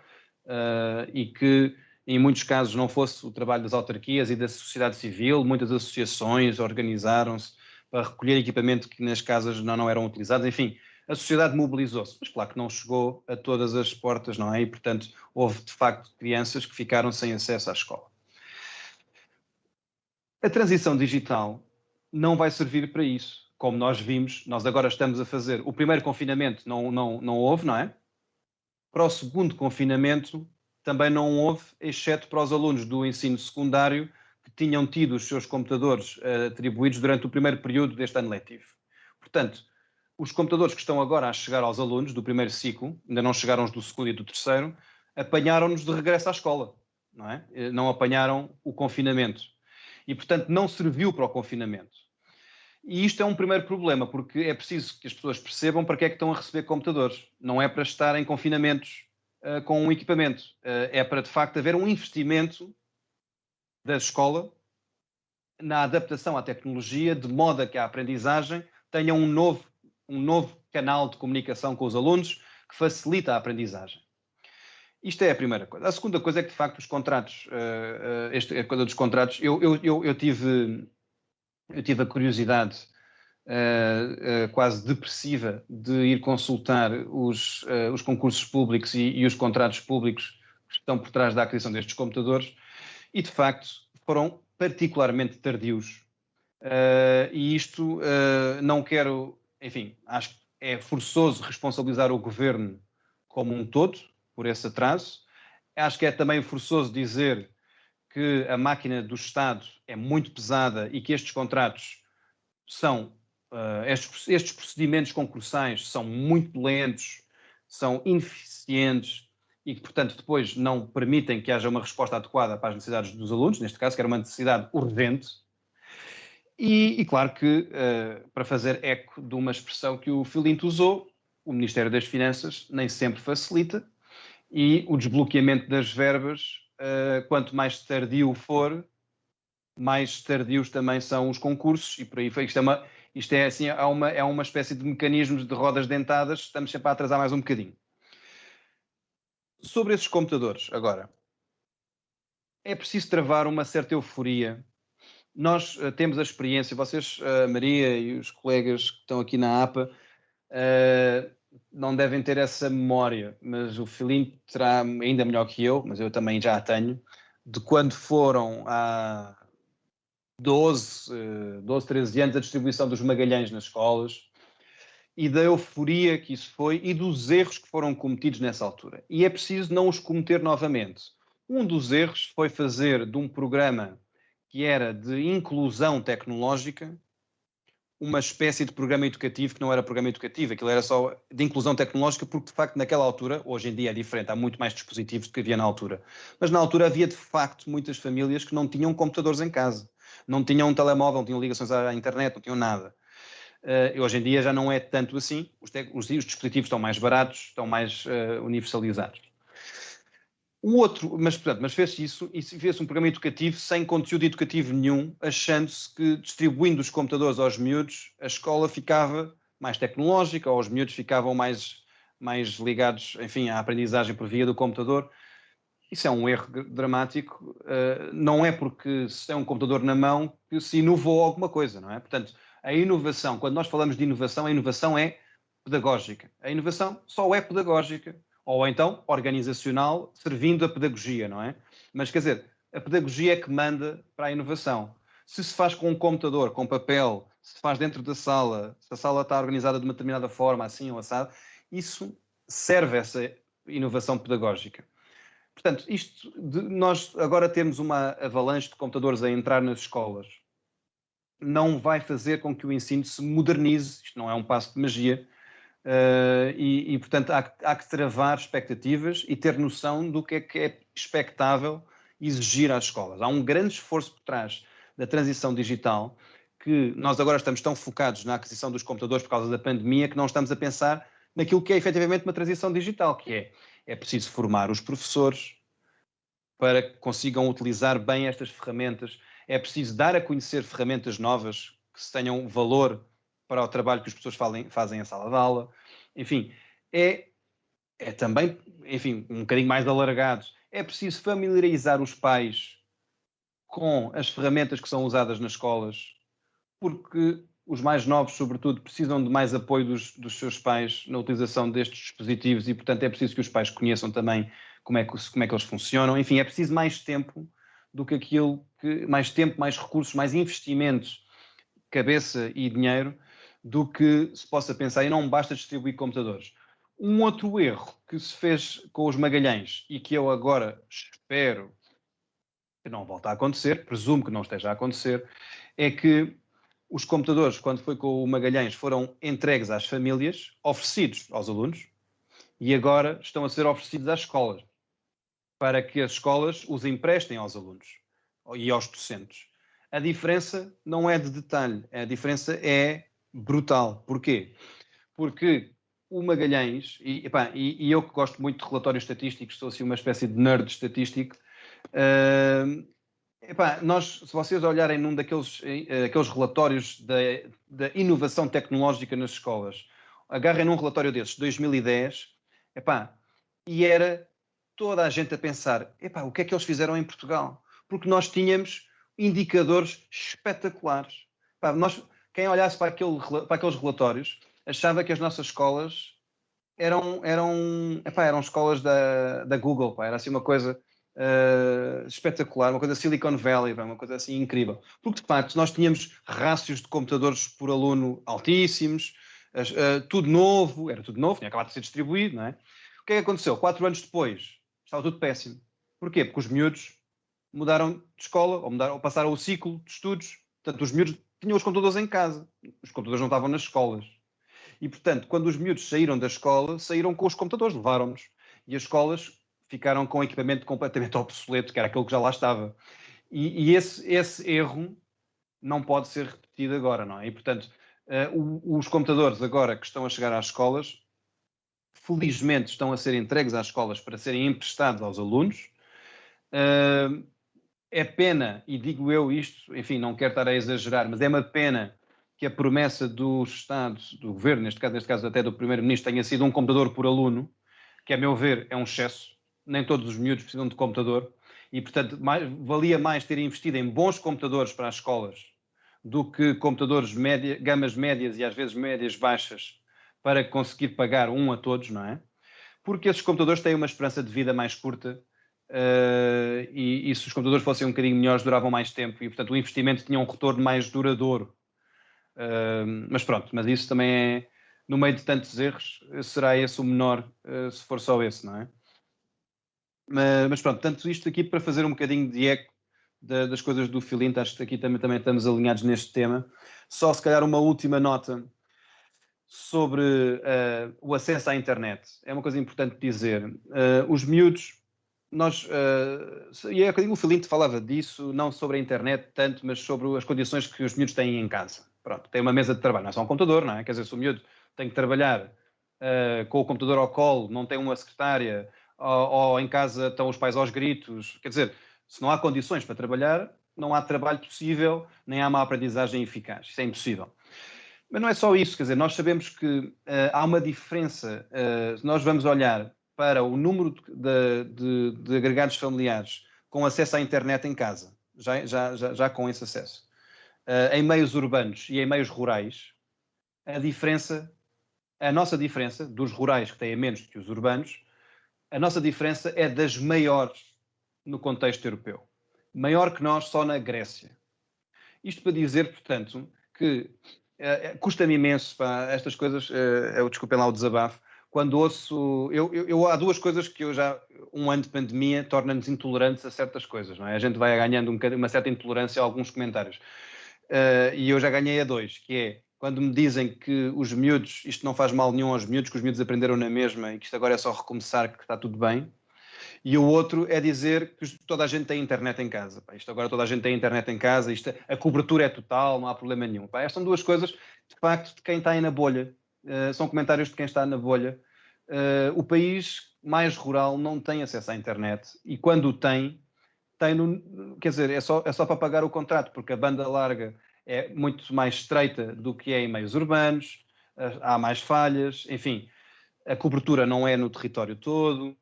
e que, em muitos casos, não fosse o trabalho das autarquias e da sociedade civil. Muitas associações organizaram-se para recolher equipamento que nas casas não eram utilizados. Enfim, a sociedade mobilizou-se, mas claro que não chegou a todas as portas, não é? E, portanto, houve, de facto, crianças que ficaram sem acesso à escola. A transição digital não vai servir para isso. Como nós vimos, nós agora estamos a fazer... O primeiro confinamento não houve, não é? Para o segundo confinamento também não houve, exceto para os alunos do ensino secundário que tinham tido os seus computadores atribuídos durante o primeiro período deste ano letivo. Portanto, os computadores que estão agora a chegar aos alunos do primeiro ciclo, ainda não chegaram os do segundo e do terceiro, apanharam-nos de regresso à escola, não é? Não apanharam o confinamento. E, portanto, não serviu para o confinamento. E isto é um primeiro problema, porque é preciso que as pessoas percebam para que é que estão a receber computadores. Não é para estar em confinamentos com um equipamento. É para, de facto, haver um investimento da escola na adaptação à tecnologia, de modo a que a aprendizagem tenha um novo canal de comunicação com os alunos que facilita a aprendizagem. Isto é a primeira coisa. A segunda coisa é que, de facto, os contratos, a coisa dos contratos, eu tive a curiosidade quase depressiva de ir consultar os concursos públicos e os contratos públicos que estão por trás da aquisição destes computadores e, de facto, foram particularmente tardios. E isto não quero... Enfim, acho que é forçoso responsabilizar o governo como um todo por esse atraso. Acho que é também forçoso dizer que a máquina do Estado é muito pesada e que estes contratos são... estes procedimentos concursais são muito lentos, são ineficientes e que, portanto, depois não permitem que haja uma resposta adequada para as necessidades dos alunos, neste caso, que era uma necessidade urgente. E claro que, para fazer eco de uma expressão que o Filinto usou, o Ministério das Finanças nem sempre facilita e o desbloqueamento das verbas, quanto mais tardio for, mais tardios também são os concursos e por aí foi. Isto é assim, é uma espécie de mecanismos de rodas dentadas, estamos sempre a atrasar mais um bocadinho. Sobre esses computadores, agora, é preciso travar uma certa euforia. Nós temos a experiência, vocês, a Maria e os colegas que estão aqui na APA, não devem ter essa memória, mas o Filinto terá ainda melhor que eu, mas eu também já a tenho, de quando foram há 12, 13 anos a distribuição dos Magalhães nas escolas e da euforia que isso foi e dos erros que foram cometidos nessa altura. E é preciso não os cometer novamente. Um dos erros foi fazer de um programa que era de inclusão tecnológica uma espécie de programa educativo que não era programa educativo, aquilo era só de inclusão tecnológica porque, de facto, naquela altura, hoje em dia é diferente, há muito mais dispositivos do que havia na altura, mas na altura havia, de facto, muitas famílias que não tinham computadores em casa, não tinham um telemóvel, não tinham ligações à internet, não tinham nada. Hoje em dia já não é tanto assim, os dispositivos estão mais baratos, estão mais universalizados. Mas fez-se isso e fez-se um programa educativo sem conteúdo educativo nenhum, achando-se que distribuindo os computadores aos miúdos, a escola ficava mais tecnológica, ou os miúdos ficavam mais ligados, enfim, à aprendizagem por via do computador. Isso é um erro dramático. Não é porque se tem um computador na mão que se inovou alguma coisa, não é? Portanto, a inovação, quando nós falamos de inovação, a inovação é pedagógica. A inovação só é pedagógica, ou então organizacional, servindo a pedagogia, não é? Mas, quer dizer, a pedagogia é que manda para a inovação. Se faz com um computador, com papel, se faz dentro da sala, se a sala está organizada de uma determinada forma, assim ou assado, isso serve essa inovação pedagógica. Portanto, nós agora temos uma avalanche de computadores a entrar nas escolas. Não vai fazer com que o ensino se modernize, isto não é um passo de magia, portanto, há que travar expectativas e ter noção do que é expectável exigir às escolas. Há um grande esforço por trás da transição digital, que nós agora estamos tão focados na aquisição dos computadores por causa da pandemia que não estamos a pensar naquilo que é efetivamente uma transição digital, que é preciso formar os professores para que consigam utilizar bem estas ferramentas, é preciso dar a conhecer ferramentas novas que tenham valor para o trabalho que as pessoas fazem em sala de aula. Enfim, é também, enfim, um bocadinho mais alargado. É preciso familiarizar os pais com as ferramentas que são usadas nas escolas, porque os mais novos, sobretudo, precisam de mais apoio dos seus pais na utilização destes dispositivos e, portanto, é preciso que os pais conheçam também como é que eles funcionam. Enfim, é preciso mais tempo do que mais tempo, mais recursos, mais investimentos, cabeça e dinheiro, do que se possa pensar, e não basta distribuir computadores. Um outro erro que se fez com os Magalhães e que eu agora espero que não volte a acontecer, presumo que não esteja a acontecer, é que os computadores, quando foi com o Magalhães, foram entregues às famílias, oferecidos aos alunos, e agora estão a ser oferecidos às escolas, para que as escolas os emprestem aos alunos e aos docentes. A diferença não é de detalhe, a diferença é brutal. Porquê? Porque o Magalhães, e eu que gosto muito de relatórios estatísticos, sou assim uma espécie de nerd estatístico, se vocês olharem num aqueles relatórios da inovação tecnológica nas escolas, agarrem num relatório desses, 2010, e era toda a gente a pensar, o que é que eles fizeram em Portugal? Porque nós tínhamos indicadores espetaculares. Quem olhasse para aqueles relatórios achava que as nossas escolas eram escolas da Google, era assim uma coisa espetacular, uma coisa Silicon Valley, uma coisa assim incrível. Porque, de facto, nós tínhamos rácios de computadores por aluno altíssimos, tudo novo, era tudo novo, tinha acabado de ser distribuído, não é? O que é que aconteceu? 4 anos depois, estava tudo péssimo. Porquê? Porque os miúdos mudaram de escola, ou passaram o ciclo de estudos. Portanto, os miúdos tinham os computadores em casa. Os computadores não estavam nas escolas. E, portanto, quando os miúdos saíram da escola, saíram com os computadores, levaram-nos. E as escolas ficaram com equipamento completamente obsoleto, que era aquele que já lá estava. E esse erro não pode ser repetido agora, não é? E, portanto, os computadores agora que estão a chegar às escolas, felizmente estão a ser entregues às escolas para serem emprestados aos alunos. É pena, e digo eu isto, enfim, não quero estar a exagerar, mas é uma pena que a promessa do Estado, do Governo, neste caso até do Primeiro-Ministro, tenha sido um computador por aluno, que, a meu ver, é um excesso. Nem todos os miúdos precisam de computador. E, portanto, valia mais ter investido em bons computadores para as escolas do que computadores gamas médias e às vezes médias baixas para conseguir pagar um a todos, não é? Porque esses computadores têm uma esperança de vida mais curta e se os computadores fossem um bocadinho melhores, duravam mais tempo e, portanto, o investimento tinha um retorno mais duradouro. Mas pronto, mas isso também é, no meio de tantos erros, será esse o menor, se for só esse, não é? Mas pronto, tanto isto aqui para fazer um bocadinho de eco das coisas do Filinto, acho que aqui também estamos alinhados neste tema. Só se calhar uma última nota sobre o acesso à internet. É uma coisa importante dizer. Os miúdos, e é o Filinto falava disso, não sobre a internet tanto, mas sobre as condições que os miúdos têm em casa. Pronto, tem uma mesa de trabalho, não é só um computador, não é? Quer dizer, se o miúdo tem que trabalhar com o computador ao colo, não tem uma secretária, ou em casa estão os pais aos gritos, quer dizer, se não há condições para trabalhar, não há trabalho possível, nem há uma aprendizagem eficaz. Isso é impossível. Mas não é só isso, quer dizer, nós sabemos que há uma diferença, se nós vamos olhar para o número de agregados familiares com acesso à internet em casa, já com esse acesso, em meios urbanos e em meios rurais, a diferença a nossa diferença, dos rurais que têm menos do que os urbanos, a nossa diferença é das maiores no contexto europeu. Maior que nós só na Grécia. Isto para dizer, portanto, que custa-me imenso, pá, estas coisas, desculpem lá o desabafo, quando ouço... há duas coisas que eu já, um ano de pandemia, torna-nos intolerantes a certas coisas, não é? A gente vai ganhando uma certa intolerância a alguns comentários. E eu já ganhei a dois, que é quando me dizem que os miúdos, isto não faz mal nenhum aos miúdos, que os miúdos aprenderam na mesma e que isto agora é só recomeçar, que está tudo bem. E o outro é dizer que toda a gente tem internet em casa. Pá, isto agora toda a gente tem internet em casa, a cobertura é total, não há problema nenhum. Pá, estas são duas coisas, de facto, de quem está aí na bolha. São comentários de quem está na bolha. O país mais rural não tem acesso à internet e quando o tem quer dizer, é só para pagar o contrato, porque a banda larga é muito mais estreita do que é em meios urbanos, há mais falhas, enfim, a cobertura não é no território todo,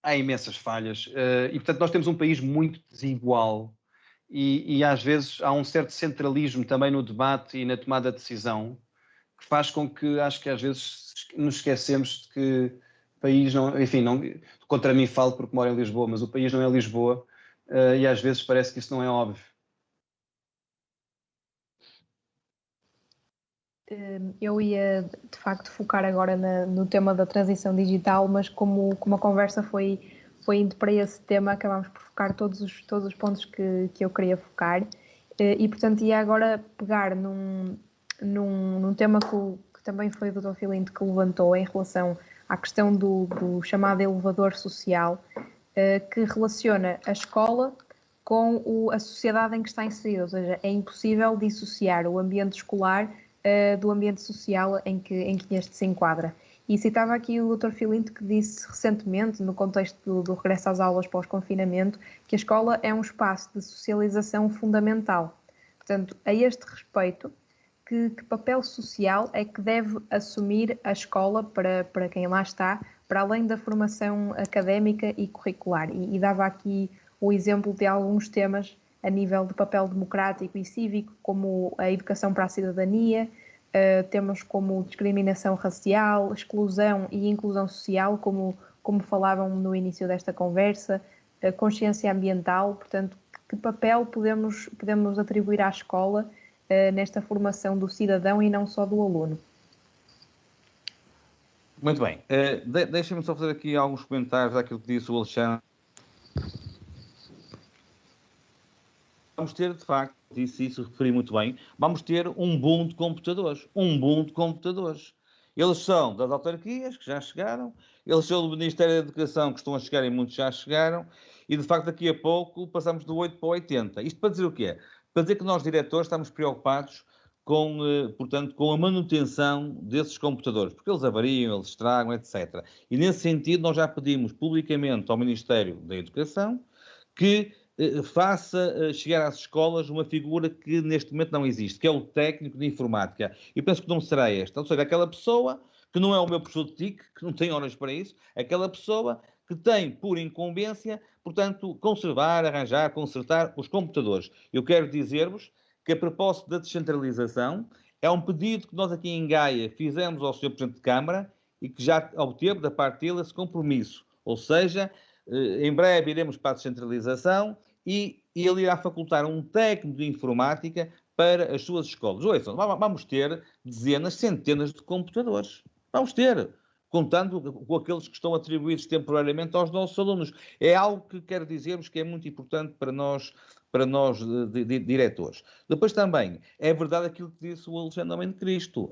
há imensas falhas e, portanto, nós temos um país muito desigual e às vezes há um certo centralismo também no debate e na tomada de decisão que faz com que, acho que às vezes nos esquecemos de que o país não, enfim, não, contra mim falo porque moro em Lisboa, mas o país não é Lisboa e às vezes parece que isso não é óbvio. Eu ia, de facto, focar agora no tema da transição digital, mas como a conversa foi indo para esse tema, acabámos por focar todos os pontos que eu queria focar. E, portanto, ia agora pegar num tema que também foi o Dr. Filinto que levantou em relação à questão do chamado elevador social, que relaciona a escola com a sociedade em que está inserida, ou seja, é impossível dissociar o ambiente escolar do ambiente social em que este se enquadra. E citava aqui o Dr. Filinto que disse recentemente, no contexto do regresso às aulas pós-confinamento, que a escola é um espaço de socialização fundamental. Portanto, a este respeito, que papel social é que deve assumir a escola para quem lá está, para além da formação académica e curricular? E dava aqui o exemplo de alguns temas a nível de papel democrático e cívico, como a educação para a cidadania, temas como discriminação racial, exclusão e inclusão social, como falavam no início desta conversa, consciência ambiental. Portanto, que papel podemos atribuir à escola nesta formação do cidadão e não só do aluno? Muito bem. Deixem-me só fazer aqui alguns comentários daquilo que disse o Alexandre. Vamos ter, de facto, disse isso, referi muito bem, vamos ter um boom de computadores. Um boom de computadores. Eles são das autarquias, que já chegaram, eles são do Ministério da Educação, que estão a chegar e muitos já chegaram, e, de facto, daqui a pouco passamos do 8 para o 80. Isto para dizer o quê? Para dizer que nós, diretores, estamos preocupados portanto, com a manutenção desses computadores, porque eles avariam, eles estragam, etc. E, nesse sentido, nós já pedimos publicamente ao Ministério da Educação que faça chegar às escolas uma figura que neste momento não existe, que é o técnico de informática. Eu penso que não será esta, ou seja, aquela pessoa que não é o meu professor de TIC, que não tem horas para isso, aquela pessoa que tem, por incumbência, portanto, conservar, arranjar, consertar os computadores. Eu quero dizer-vos que a propósito da descentralização é um pedido que nós aqui em Gaia fizemos ao Sr. Presidente de Câmara e que já obteve da parte dele esse compromisso. Ou seja, em breve iremos para a descentralização e ele irá facultar um técnico de informática para as suas escolas. Ouçam, vamos ter dezenas, centenas de computadores. Vamos ter, contando com aqueles que estão atribuídos temporariamente aos nossos alunos. É algo que quero dizer-vos que é muito importante para nós diretores. Depois também, é verdade aquilo que disse o Alexandre Homem de Cristo.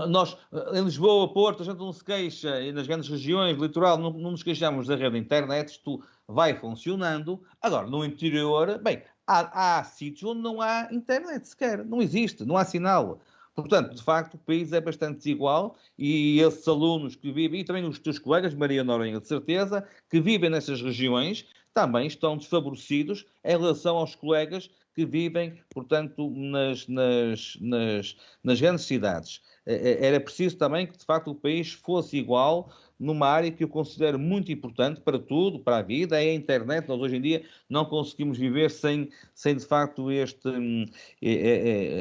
Nós, em Lisboa, Porto, a gente não se queixa, e nas grandes regiões, litoral, não nos queixamos da rede de internet, isto vai funcionando. Agora, no interior, bem, há sítios onde não há internet sequer, não existe, não há sinal. Portanto, de facto, o país é bastante desigual e esses alunos que vivem, e também os teus colegas, Maria Noronha, de certeza, que vivem nessas regiões, também estão desfavorecidos em relação aos colegas que vivem, portanto, nas grandes cidades. Era preciso também que, de facto, o país fosse igual numa área que eu considero muito importante para tudo, para a vida, é a internet. Nós, hoje em dia, não conseguimos viver sem de facto,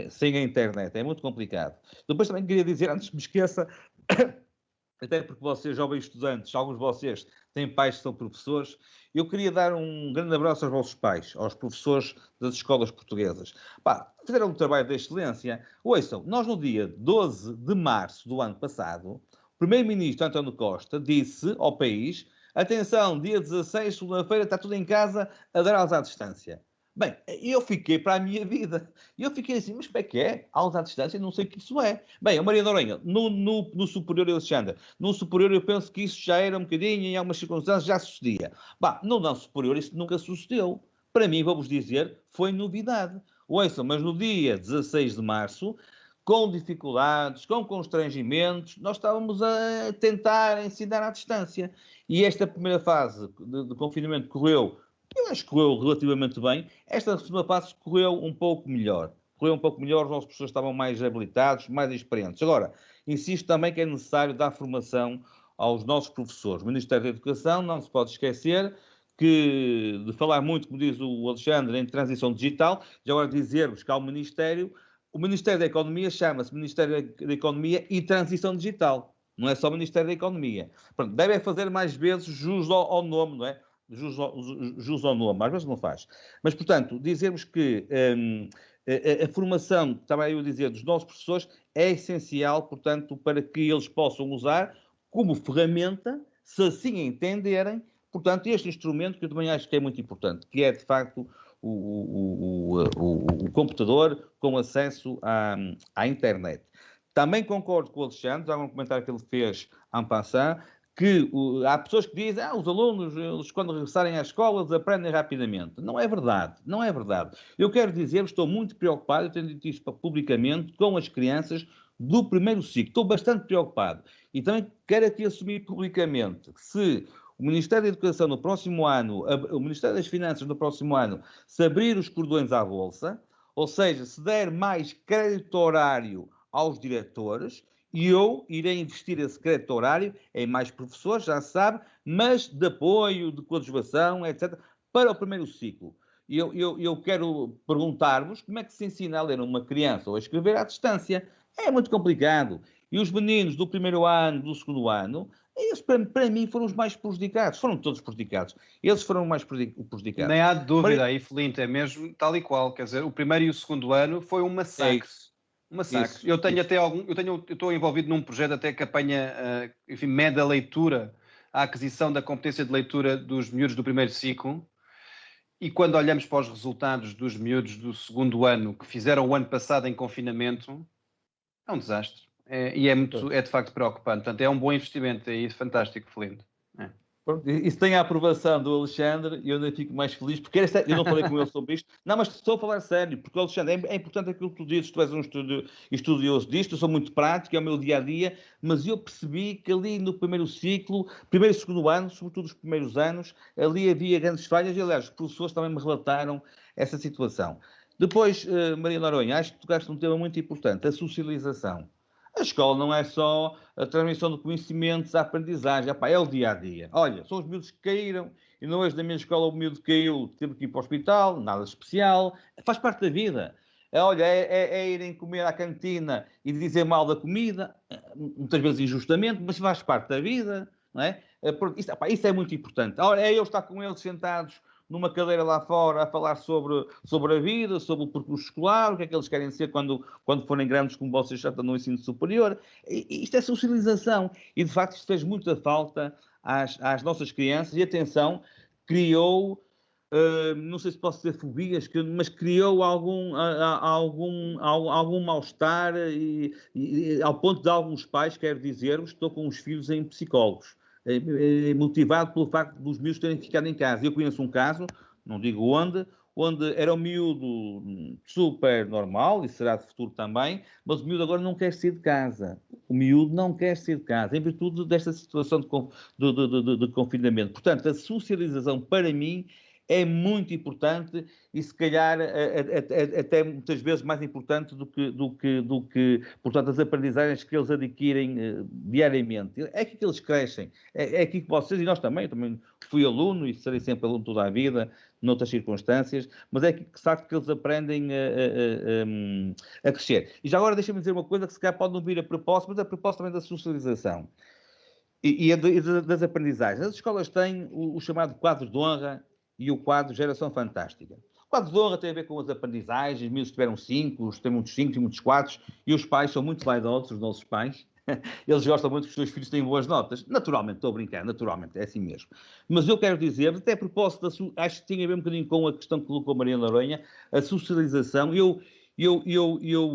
sem a internet. É muito complicado. Depois também queria dizer, antes que me esqueça, até porque vocês, jovens estudantes, alguns de vocês têm pais que são professores, eu queria dar um grande abraço aos vossos pais, aos professores das escolas portuguesas. Pá, fizeram um trabalho de excelência. Ouçam, nós no dia 12 de março do ano passado, o primeiro-ministro António Costa disse ao país: atenção, dia 16, segunda-feira, está tudo em casa a dar aulas à distância. Bem, eu fiquei para a minha vida. E eu fiquei assim, mas como é que é? Aulas à distância? Não sei o que isso é. Bem, a Maria Noronha, no superior, Alexandre, no superior eu penso que isso já era um bocadinho, em algumas circunstâncias já sucedia. Bah, no não superior isso nunca sucedeu. Para mim, vou-vos dizer, foi novidade. Ouçam, mas no dia 16 de março, com dificuldades, com constrangimentos, nós estávamos a tentar ensinar à distância. E esta primeira fase de confinamento correu, eu acho que correu relativamente bem. Esta segunda fase correu um pouco melhor. Correu um pouco melhor, os nossos professores estavam mais habilitados, mais experientes. Agora, insisto também que é necessário dar formação aos nossos professores. O Ministério da Educação não se pode esquecer que, de falar muito, como diz o Alexandre, em transição digital, já agora dizer-vos que há o Ministério da Economia chama-se Ministério da Economia e Transição Digital. Não é só o Ministério da Economia. Portanto, deve fazer mais vezes jus ao nome, não é? Jus ao nome, às vezes não faz. Mas, portanto, dizermos que a formação, estava eu a dizer, dos nossos professores é essencial, portanto, para que eles possam usar como ferramenta, se assim entenderem, portanto, este instrumento que eu também acho que é muito importante, que é, de facto, o computador com acesso à internet. Também concordo com o Alexandre, há um comentário que ele fez en passant, que há pessoas que dizem os alunos, eles, quando regressarem às escolas, aprendem rapidamente. Não é verdade, não é verdade. Eu quero dizer, estou muito preocupado, eu tenho dito isto publicamente, com as crianças do primeiro ciclo. Estou bastante preocupado. E também quero aqui assumir publicamente que se o Ministério da Educação no próximo ano, o Ministério das Finanças no próximo ano, se abrir os cordões à Bolsa, ou seja, se der mais crédito horário aos diretores, e eu irei investir esse crédito horário em mais professores, já se sabe, mas de apoio, de coadjuvação, etc., para o primeiro ciclo. Eu quero perguntar-vos como é que se ensina a ler uma criança ou a escrever à distância. É muito complicado. E os meninos do primeiro ano, do segundo ano, eles, para mim, foram os mais prejudicados. Foram todos prejudicados. Eles foram os mais prejudicados. Nem há dúvida aí, Felinto, é mesmo tal e qual. Quer dizer, o primeiro e o segundo ano foi um massacre. Um massacre. Eu estou envolvido num projeto até que apanha, enfim, mede a leitura, a aquisição da competência de leitura dos miúdos do primeiro ciclo. E quando olhamos para os resultados dos miúdos do segundo ano, que fizeram o ano passado em confinamento, é um desastre. É de facto preocupante. Portanto, é um bom investimento aí, fantástico, Felinto. E se tem a aprovação do Alexandre, eu ainda fico mais feliz, porque eu não falei com ele sobre isto. Não, mas estou a falar sério, porque, Alexandre, é importante aquilo que tu dizes, tu és um estudioso disto, eu sou muito prático, é o meu dia-a-dia, mas eu percebi que ali no primeiro ciclo, primeiro e segundo ano, sobretudo os primeiros anos, ali havia grandes falhas, e aliás, os professores também me relataram essa situação. Depois, Maria Noronha, acho que tocaste num tema muito importante, a socialização. A escola não é só a transmissão de conhecimentos, a aprendizagem, é o dia-a-dia. Olha, são os miúdos que caíram, e não hoje na minha escola o miúdo caiu, teve que ir para o hospital, nada especial, faz parte da vida. É irem comer à cantina e dizer mal da comida, muitas vezes injustamente, mas faz parte da vida, não é? Isso é muito importante. É eu estar com eles sentados numa cadeira lá fora a falar sobre a vida, sobre o percurso escolar, o que é que eles querem ser quando forem grandes, como vocês já estão no ensino superior. Isto é socialização. E, de facto, isto fez muita falta às nossas crianças. E, atenção, criou, não sei se posso dizer fobias, mas criou algum mal-estar e ao ponto de alguns pais, quero dizer-vos, estou com os filhos em psicólogos. Motivado pelo facto dos miúdos terem ficado em casa. Eu conheço um caso, não digo onde era um miúdo super normal, e será de futuro também, mas o miúdo agora não quer sair de casa. O miúdo não quer sair de casa, em virtude desta situação de confinamento. Portanto, a socialização, para mim, é muito importante e, se calhar, até muitas vezes mais importante do que, portanto, as aprendizagens que eles adquirem diariamente. É aqui que eles crescem, é aqui que vocês, e nós também, eu também fui aluno e serei sempre aluno toda a vida, noutras circunstâncias, mas é aqui que sabe que eles aprendem a crescer. E já agora deixa-me dizer uma coisa que se calhar pode não vir a propósito, mas a propósito também da socialização e das aprendizagens. As escolas têm o chamado quadro de honra e o quadro Geração Fantástica. O quadro de honra tem a ver com as aprendizagens, muitos tiveram 5, têm muitos 5 e muitos 4, e os pais são muito vaidosos, os nossos pais. Eles gostam muito que os seus filhos tenham boas notas. Naturalmente, estou a brincar, naturalmente, é assim mesmo. Mas eu quero dizer, até a propósito, acho que tinha a ver um bocadinho com a questão que colocou a Maria Noronha, a socialização. Eu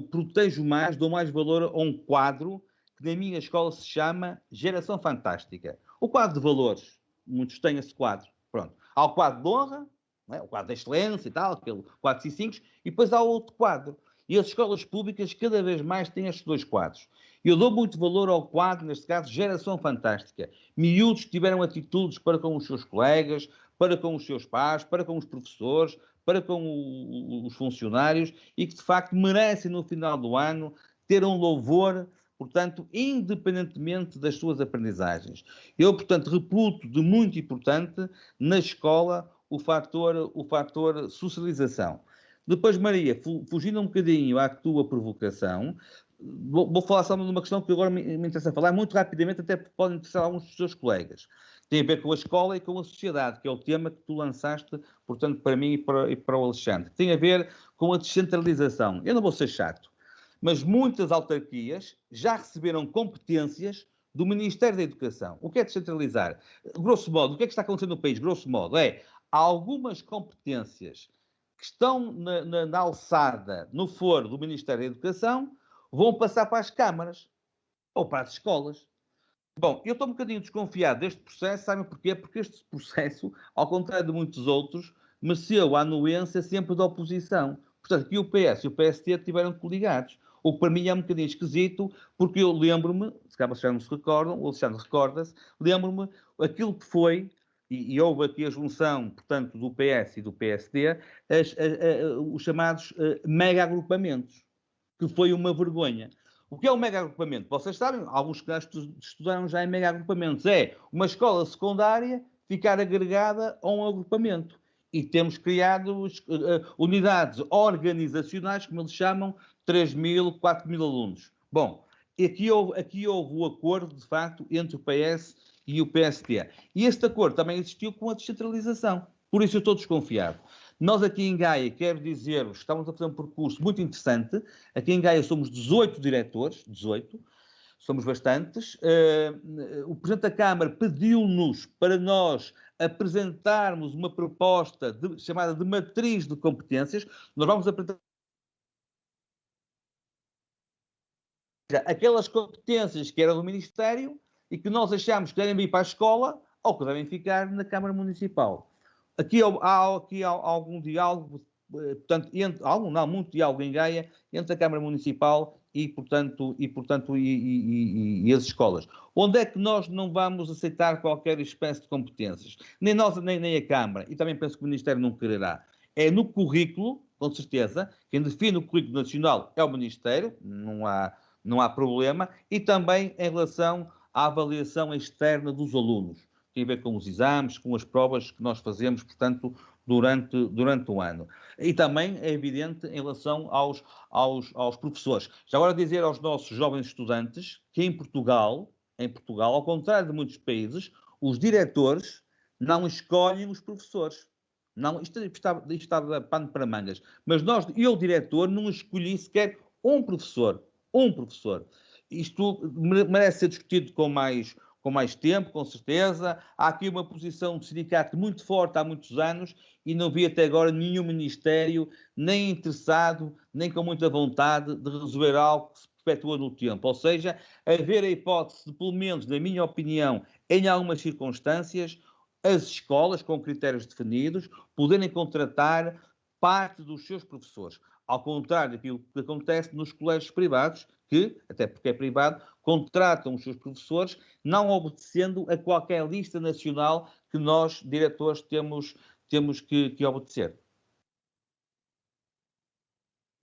protejo mais, dou mais valor a um quadro que na minha escola se chama Geração Fantástica. O quadro de valores, muitos têm esse quadro. Pronto. Há o quadro de honra, não é? O quadro da excelência e tal, aquele quadro de 5, e depois há outro quadro. E as escolas públicas cada vez mais têm estes dois quadros. Eu dou muito valor ao quadro, neste caso, Geração Fantástica. Miúdos que tiveram atitudes para com os seus colegas, para com os seus pais, para com os professores, para com os funcionários e que, de facto, merecem, no final do ano, ter um louvor, portanto, independentemente das suas aprendizagens. Eu, portanto, reputo de muito importante, na escola, o fator socialização. Depois, Maria, fugindo um bocadinho à tua provocação, vou falar só de uma questão que agora me interessa falar muito rapidamente, até porque pode interessar alguns dos seus colegas. Tem a ver com a escola e com a sociedade, que é o tema que tu lançaste, portanto, para mim e para o Alexandre. Tem a ver com a descentralização. Eu não vou ser chato, mas muitas autarquias já receberam competências do Ministério da Educação. O que é descentralizar? Grosso modo, o que é que está acontecendo no país? Grosso modo, algumas competências que estão na alçada, no foro do Ministério da Educação, vão passar para as câmaras ou para as escolas. Bom, eu estou um bocadinho desconfiado deste processo, sabem porquê? Porque este processo, ao contrário de muitos outros, mereceu a anuência sempre da oposição. Portanto, aqui o PS e o PSD tiveram coligados. O que para mim é um bocadinho esquisito, porque eu lembro-me, se calhar vocês já não se recordam, o Alexandre recorda-se, lembro-me aquilo que foi, e houve aqui a junção, portanto, do PS e do PSD, os chamados mega-agrupamentos, que foi uma vergonha. O que é um mega-agrupamento? Vocês sabem, alguns que estudaram já em mega-agrupamentos. É uma escola secundária ficar agregada a um agrupamento. E temos criado unidades organizacionais, como eles chamam, 3.000, 4.000 alunos. Bom, aqui houve o acordo, de facto, entre o PS e o PSD. E este acordo também existiu com a descentralização. Por isso eu estou desconfiado. Nós aqui em Gaia, quero dizer-vos, estamos a fazer um percurso muito interessante. Aqui em Gaia somos 18 diretores, 18, somos bastantes. O Presidente da Câmara pediu-nos para nós apresentarmos uma proposta chamada de matriz de competências. Nós vamos apresentar aquelas competências que eram do Ministério e que nós achamos que devem vir para a escola ou que devem ficar na Câmara Municipal. Aqui há algum diálogo, portanto, muito diálogo em Gaia entre a Câmara Municipal e as escolas. Onde é que nós não vamos aceitar qualquer espécie de competências? Nem nós, nem a Câmara, e também penso que o Ministério não quererá. É no currículo, com certeza, quem define o currículo nacional é o Ministério, não há problema, e também em relação à avaliação externa dos alunos. Tem a ver com os exames, com as provas que nós fazemos, portanto, durante o ano. E também é evidente em relação aos professores. Já agora dizer aos nossos jovens estudantes que em Portugal, ao contrário de muitos países, os diretores não escolhem os professores. Não, isto está pano para mangas. Mas eu, diretor, não escolhi sequer um professor. Isto merece ser discutido com mais tempo, com certeza. Há aqui uma posição de sindicato muito forte há muitos anos e não vi até agora nenhum ministério nem interessado, nem com muita vontade de resolver algo que se perpetua no tempo. Ou seja, haver a hipótese de, pelo menos, na minha opinião, em algumas circunstâncias, as escolas, com critérios definidos, poderem contratar parte dos seus professores. Ao contrário daquilo que acontece nos colégios privados, que, até porque é privado, contratam os seus professores, não obedecendo a qualquer lista nacional que nós, diretores, temos temos que obedecer.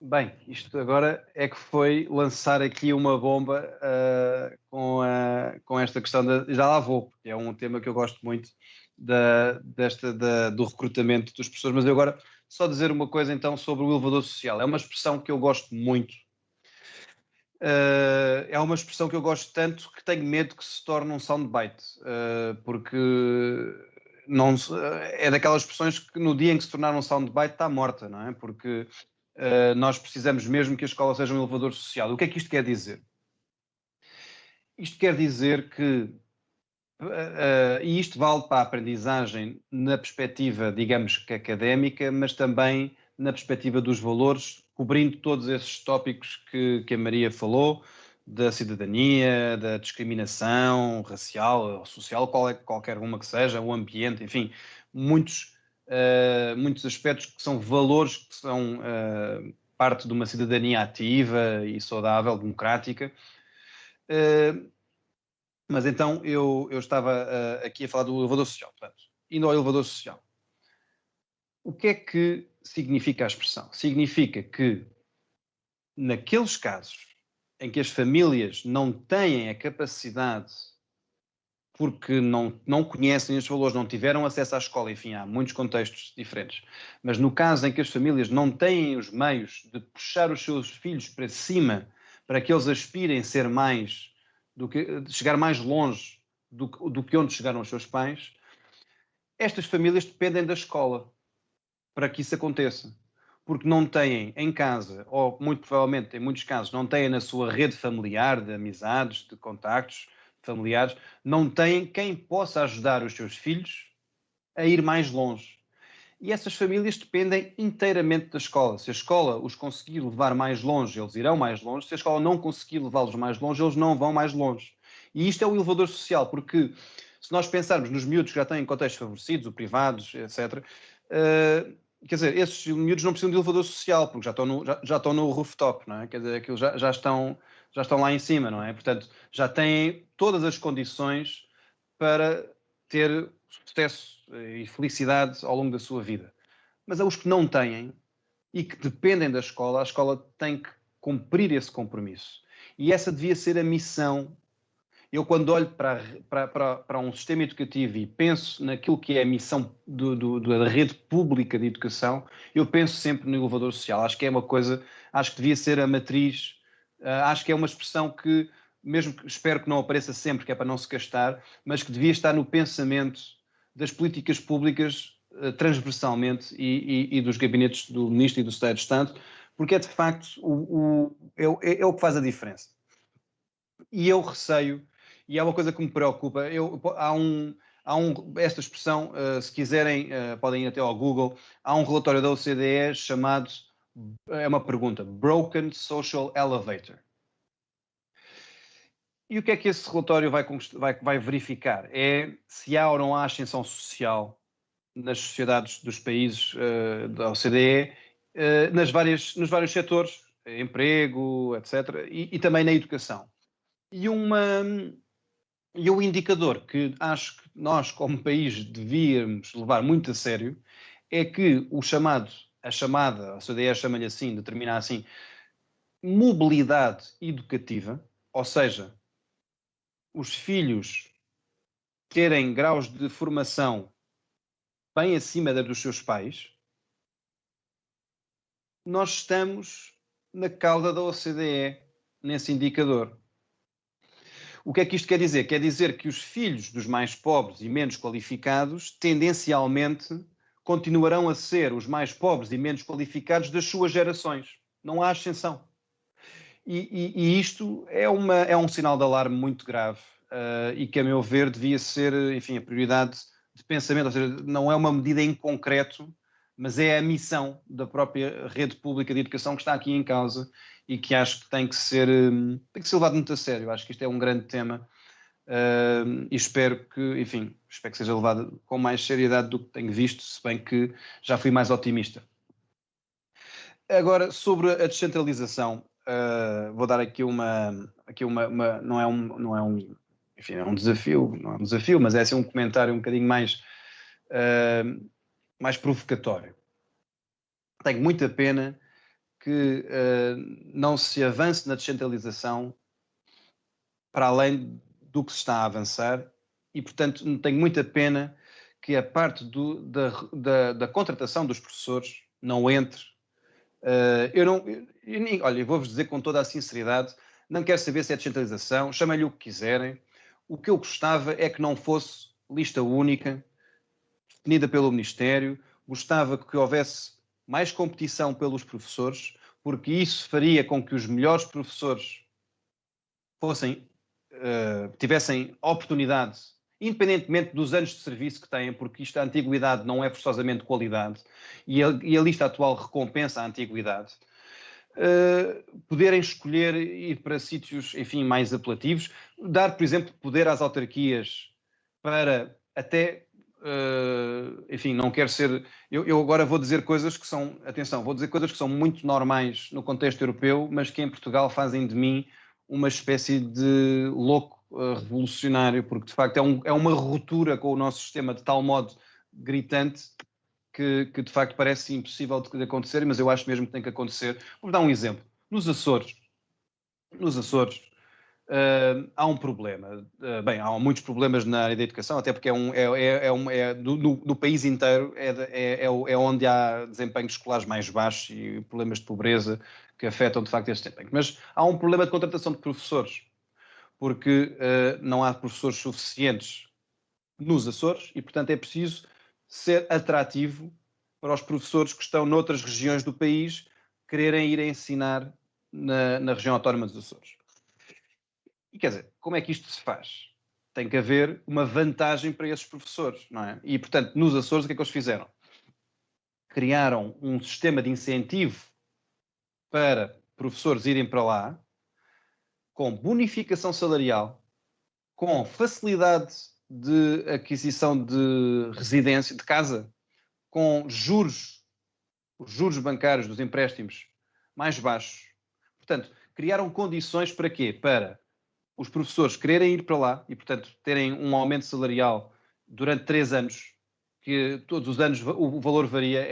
Bem, isto agora é que foi lançar aqui uma bomba com esta questão já lá vou, porque é um tema que eu gosto muito do recrutamento dos professores, mas eu agora só dizer uma coisa então sobre o elevador social. É uma expressão que eu gosto muito. É uma expressão que eu gosto tanto que tenho medo que se torne um soundbite, porque não, é daquelas expressões que no dia em que se tornar um soundbite está morta, não é? Porque nós precisamos mesmo que a escola seja um elevador social. O que é que isto quer dizer? Isto quer dizer que, e isto vale para a aprendizagem na perspectiva, digamos que académica, mas também na perspectiva dos valores, cobrindo todos esses tópicos que a Maria falou, da cidadania, da discriminação racial ou social, qualquer uma que seja, o ambiente, enfim, muitos aspectos que são valores que são parte de uma cidadania ativa e saudável, democrática. Mas então eu estava aqui a falar do elevador social. Portanto, indo ao elevador social. O que é que significa a expressão? Significa que naqueles casos em que as famílias não têm a capacidade, porque não conhecem os valores, não tiveram acesso à escola, enfim, há muitos contextos diferentes, mas no caso em que as famílias não têm os meios de puxar os seus filhos para cima, para que eles aspirem a ser mais, de chegar mais longe do que onde chegaram os seus pais, estas famílias dependem da escola para que isso aconteça. Porque não têm em casa, ou muito provavelmente, em muitos casos, não têm na sua rede familiar, de amizades, de contactos familiares, não têm quem possa ajudar os seus filhos a ir mais longe. E essas famílias dependem inteiramente da escola. Se a escola os conseguir levar mais longe, eles irão mais longe. Se a escola não conseguir levá-los mais longe, eles não vão mais longe. E isto é o elevador social, porque se nós pensarmos nos miúdos que já têm contextos favorecidos, ou privados, etc., quer dizer, esses miúdos não precisam de elevador social, porque já estão no rooftop, não é? Quer dizer, aquilo já estão lá em cima, não é? Portanto, já têm todas as condições para ter sucesso e felicidade ao longo da sua vida. Mas os que não têm e que dependem da escola, a escola tem que cumprir esse compromisso. E essa devia ser a missão. Eu, quando olho para um sistema educativo e penso naquilo que é a missão da rede pública de educação, eu penso sempre no elevador social. Acho que é uma coisa, acho que devia ser a matriz, acho que é uma expressão que, mesmo que espero que não apareça sempre, que é para não se gastar, mas que devia estar no pensamento das políticas públicas transversalmente e dos gabinetes do Ministro e do Secretário de Estado, porque é de facto é o que faz a diferença. E eu receio, e é uma coisa que me preocupa, esta expressão, se quiserem, podem ir até ao Google, há um relatório da OCDE chamado, é uma pergunta, Broken Social Elevator. E o que é que esse relatório vai verificar? É se há ou não há ascensão social nas sociedades dos países da OCDE, nos vários setores, emprego, etc., e também na educação. E um indicador que acho que nós, como país, devíamos levar muito a sério é que a OCDE chama-lhe assim, determina assim, mobilidade educativa, ou seja, os filhos terem graus de formação bem acima dos seus pais, nós estamos na cauda da OCDE nesse indicador. O que é que isto quer dizer? Quer dizer que os filhos dos mais pobres e menos qualificados, tendencialmente, continuarão a ser os mais pobres e menos qualificados das suas gerações. Não há ascensão. E isto é um sinal de alarme muito grave e que, a meu ver, devia ser, enfim, a prioridade de pensamento. Ou seja, não é uma medida em concreto, mas é a missão da própria rede pública de educação que está aqui em causa e que acho que tem que ser levado muito a sério. Acho que isto é um grande tema e espero que seja levado com mais seriedade do que tenho visto, se bem que já fui mais otimista. Agora, sobre a descentralização, vou dar aqui não é um desafio, mas é assim um comentário um bocadinho mais mais provocatório. Tenho muita pena que não se avance na descentralização para além do que se está a avançar e, portanto, tenho muita pena que a parte da contratação dos professores não entre. Olha, eu vou-vos dizer com toda a sinceridade, não quero saber se é descentralização, chamem-lhe o que quiserem. O que eu gostava é que não fosse lista única, definida pelo Ministério. Gostava que houvesse mais competição pelos professores, porque isso faria com que os melhores professores tivessem oportunidade, independentemente dos anos de serviço que têm, porque isto, a antiguidade não é forçosamente qualidade, e a lista atual recompensa a antiguidade, poderem escolher ir para sítios, enfim, mais apelativos, dar, por exemplo, poder às autarquias para até... enfim, não quero ser... Eu agora vou dizer coisas que são... Atenção, vou dizer coisas que são muito normais no contexto europeu, mas que em Portugal fazem de mim uma espécie de louco revolucionário, porque de facto é uma ruptura com o nosso sistema de tal modo gritante que de facto parece impossível de acontecer, mas eu acho mesmo que tem que acontecer. Vou dar um exemplo. Nos Açores, há um problema. Bem, há muitos problemas na área da educação, até porque no país inteiro é onde há desempenhos escolares mais baixos e problemas de pobreza que afetam de facto este desempenho. Mas há um problema de contratação de professores, porque não há professores suficientes nos Açores e, portanto, é preciso ser atrativo para os professores que estão noutras regiões do país quererem ir a ensinar na região autónoma dos Açores. E quer dizer, como é que isto se faz? Tem que haver uma vantagem para esses professores, não é? E, portanto, nos Açores, o que é que eles fizeram? Criaram um sistema de incentivo para professores irem para lá, com bonificação salarial, com facilidade de aquisição de residência, de casa, com os juros bancários dos empréstimos mais baixos. Portanto, criaram condições para quê? Para os professores quererem ir para lá e, portanto, terem um aumento salarial durante 3 anos, que todos os anos o valor varia,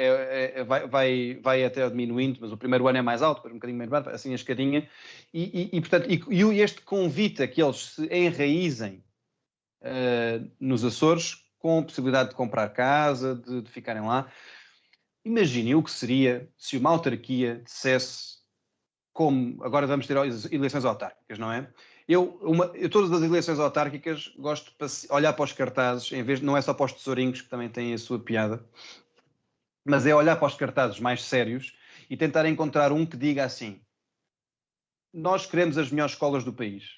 vai até diminuindo, mas o primeiro ano é mais alto, depois um bocadinho mais baixo, assim a escadinha, portanto, este convite a que eles se enraizem nos Açores, com a possibilidade de comprar casa, de ficarem lá. Imaginem o que seria se uma autarquia dissesse, como agora vamos ter eleições autárquicas, não é? Todas as eleições autárquicas gosto de olhar para os cartazes, não é só para os tesourinhos, que também têm a sua piada, mas é olhar para os cartazes mais sérios e tentar encontrar um que diga assim: nós queremos as melhores escolas do país,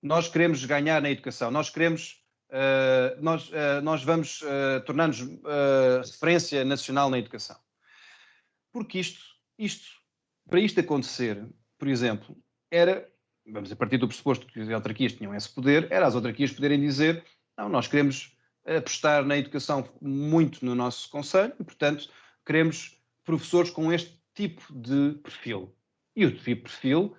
nós queremos ganhar na educação, nós queremos... nós vamos tornar-nos referência nacional na educação. Porque para isto acontecer, por exemplo, vamos a partir do pressuposto que as autarquias tinham esse poder, era as autarquias poderem dizer: não, nós queremos apostar na educação muito no nosso concelho e, portanto, queremos professores com este tipo de perfil. E o tipo de perfil...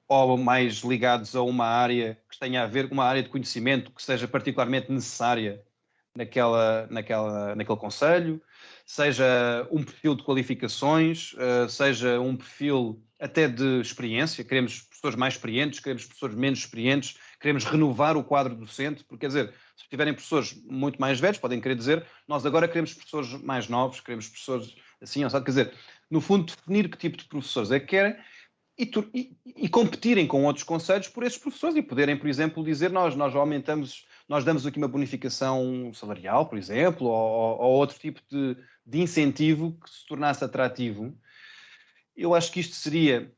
ou mais ligados a uma área que tenha a ver com uma área de conhecimento que seja particularmente necessária naquele concelho, seja um perfil de qualificações, seja um perfil até de experiência. Queremos professores mais experientes, queremos professores menos experientes, queremos renovar o quadro docente, porque, quer dizer, se tiverem professores muito mais velhos, podem querer dizer: nós agora queremos professores mais novos, queremos professores assim, quer dizer, no fundo, definir que tipo de professores é que querem, e competirem com outros concelhos por esses professores e poderem, por exemplo, dizer: nós aumentamos, nós damos aqui uma bonificação salarial, por exemplo, ou outro tipo de incentivo que se tornasse atrativo. Eu acho que isto seria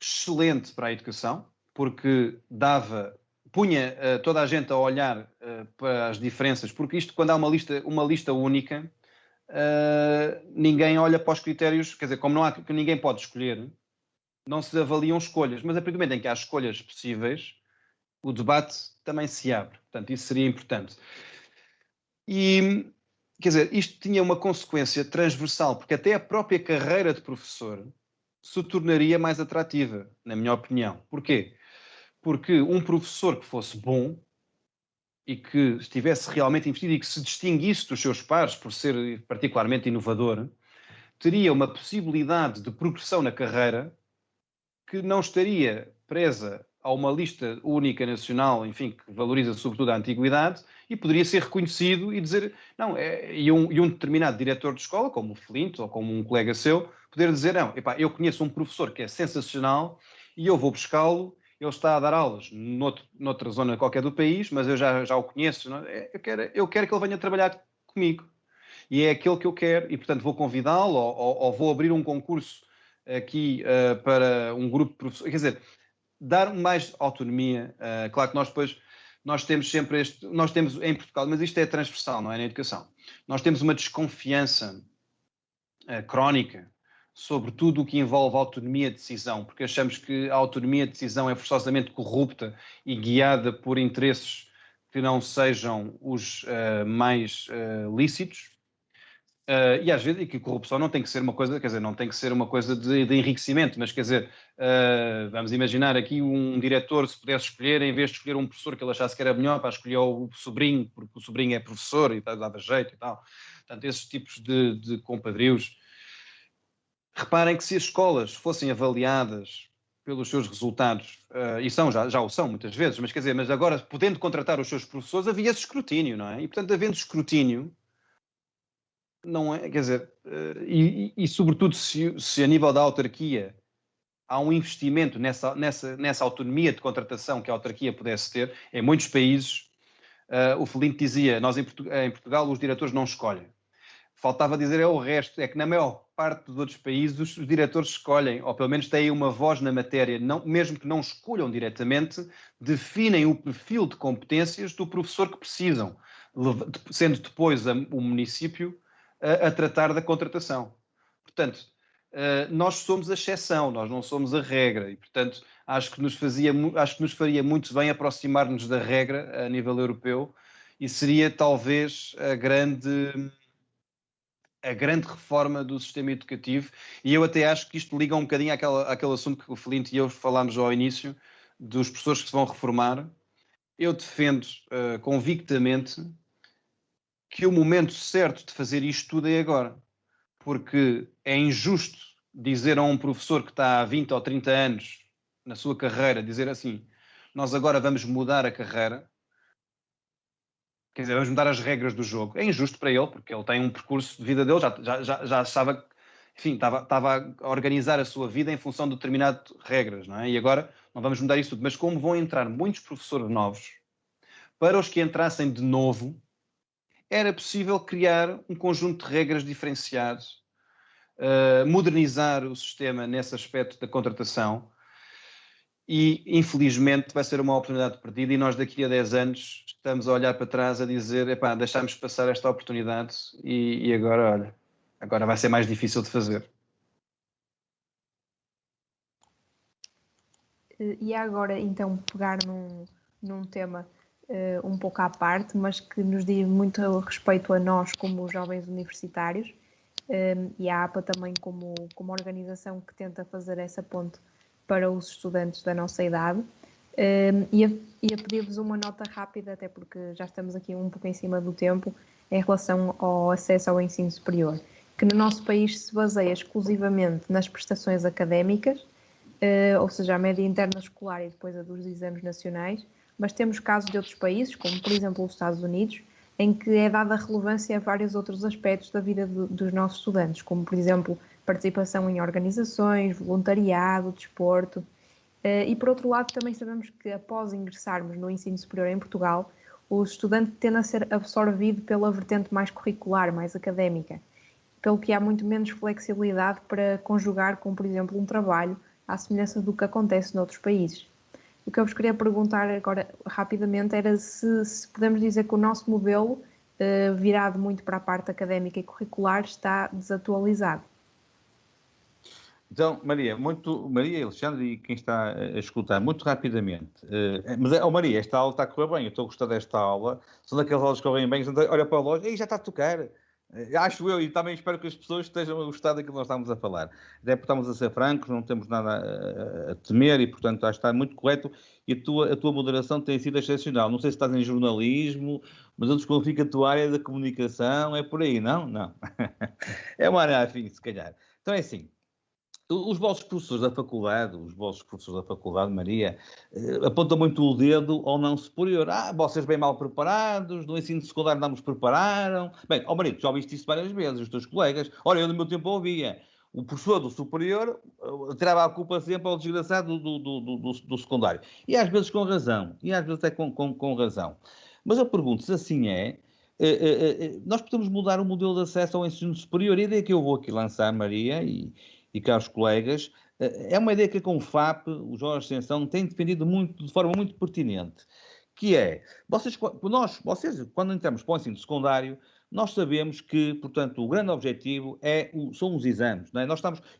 excelente para a educação, porque punha toda a gente a olhar para as diferenças, porque isto, quando há uma lista única, ninguém olha para os critérios, quer dizer, como ninguém pode escolher, não se avaliam escolhas, mas a partir do momento em que há escolhas possíveis, o debate também se abre. Portanto, isso seria importante. E, quer dizer, isto tinha uma consequência transversal, porque até a própria carreira de professor se tornaria mais atrativa, na minha opinião. Porquê? Porque um professor que fosse bom e que estivesse realmente investido e que se distinguisse dos seus pares por ser particularmente inovador, teria uma possibilidade de progressão na carreira que não estaria presa a uma lista única nacional, enfim, que valoriza sobretudo a antiguidade, e poderia ser reconhecido e dizer, não, e um determinado diretor de escola, como o Flint ou como um colega seu, poder dizer, não, epá, eu conheço um professor que é sensacional e eu vou buscá-lo, ele está a dar aulas noutra zona qualquer do país, mas eu já o conheço, não é? Eu quero que ele venha trabalhar comigo. E é aquele que eu quero, e portanto vou convidá-lo ou vou abrir um concurso aqui para um grupo de professores. Quer dizer, dar mais autonomia. Claro que nós temos sempre nós temos em Portugal, mas isto é transversal, não é, na educação. Nós temos uma desconfiança crónica sobre tudo o que envolve autonomia de decisão, porque achamos que a autonomia de decisão é forçosamente corrupta e guiada por interesses que não sejam os mais lícitos. E às vezes, e que corrupção não tem que ser uma coisa, quer dizer, não tem que ser uma coisa de enriquecimento, mas quer dizer, vamos imaginar aqui um diretor, se pudesse escolher, em vez de escolher um professor que ele achasse que era melhor, para escolher o sobrinho, porque o sobrinho é professor e dava jeito e tal. Portanto, esses tipos de compadrios. Reparem que se as escolas fossem avaliadas pelos seus resultados, e já o são muitas vezes, mas quer dizer, mas agora podendo contratar os seus professores, havia esse escrutínio, não é? E portanto, havendo escrutínio, não é, quer dizer, e sobretudo se a nível da autarquia há um investimento nessa autonomia de contratação que a autarquia pudesse ter, em muitos países, o Felinte dizia, nós em Portugal os diretores não escolhem. Faltava dizer é o resto, é que na maior parte dos outros países os diretores escolhem, ou pelo menos têm uma voz na matéria, mesmo que não escolham diretamente, definem o perfil de competências do professor que precisam, sendo depois o município a tratar da contratação. Portanto, nós somos a exceção, nós não somos a regra, e portanto acho que nos faria muito bem aproximar-nos da regra a nível europeu, e seria talvez a grande reforma do sistema educativo, e eu até acho que isto liga um bocadinho àquele assunto que o Felinte e eu falámos ao início, dos professores que se vão reformar. Eu defendo convictamente que o momento certo de fazer isto tudo é agora, porque é injusto dizer a um professor que está há 20 ou 30 anos na sua carreira, dizer assim, nós agora vamos mudar a carreira, quer dizer, vamos mudar as regras do jogo. É injusto para ele, porque ele tem um percurso de vida dele, já estava, enfim, estava a organizar a sua vida em função de determinadas regras, não é? E agora não vamos mudar isso tudo. Mas como vão entrar muitos professores novos, para os que entrassem de novo, era possível criar um conjunto de regras diferenciados, modernizar o sistema nesse aspecto da contratação, e infelizmente vai ser uma oportunidade perdida, e nós daqui a 10 anos estamos a olhar para trás a dizer, epá, deixámos passar esta oportunidade e agora, olha, agora vai ser mais difícil de fazer. E agora então pegar num tema um pouco à parte, mas que nos diz muito respeito a nós como jovens universitários, e a APA também como organização que tenta fazer essa ponte para os estudantes da nossa idade. Ia pedir-vos uma nota rápida, até porque já estamos aqui um pouco em cima do tempo, em relação ao acesso ao ensino superior, que no nosso país se baseia exclusivamente nas prestações académicas, ou seja, a média interna escolar e depois a dos exames nacionais, mas temos casos de outros países, como por exemplo os Estados Unidos, em que é dada relevância a vários outros aspectos da vida dos nossos estudantes, como por exemplo participação em organizações, voluntariado, desporto. E por outro lado também sabemos que após ingressarmos no ensino superior em Portugal, o estudante tende a ser absorvido pela vertente mais curricular, mais académica, pelo que há muito menos flexibilidade para conjugar com, por exemplo, um trabalho à semelhança do que acontece noutros países. O que eu vos queria perguntar agora rapidamente era se podemos dizer que o nosso modelo, virado muito para a parte académica e curricular, está desatualizado. Então, Maria e Alexandre e quem está a escutar, muito rapidamente. Mas, Maria, esta aula está a correr bem, eu estou a gostar desta aula. São daquelas aulas que correm bem, olha para o relógio, e já está a tocar. Acho eu, e também espero que as pessoas estejam a gostar daquilo que nós estamos a falar. Até porque estamos a ser francos, não temos nada a temer e, portanto, acho que está muito correto e a tua moderação tem sido excepcional. Não sei se estás em jornalismo, mas eu desconfio que a tua área da comunicação é por aí, não? Não. É uma área afim, se calhar. Então é assim. Os vossos professores da faculdade, Maria, apontam muito o dedo ao não superior. Vocês bem mal preparados, no ensino secundário não nos prepararam. Bem, marido, já ouviste isso várias vezes, os teus colegas. Olha, eu no meu tempo ouvia. O professor do superior tirava a culpa sempre ao desgraçado do secundário. E às vezes com razão. E às vezes até com razão. Mas eu pergunto, se assim é, nós podemos mudar o modelo de acesso ao ensino superior. A ideia que eu vou aqui lançar, Maria, e caros colegas, é uma ideia que a Confap, o Jorge Ascensão, tem defendido de forma muito pertinente, que é, vocês, quando entramos para o ensino secundário, nós sabemos que, portanto, o grande objetivo são os exames. Não é?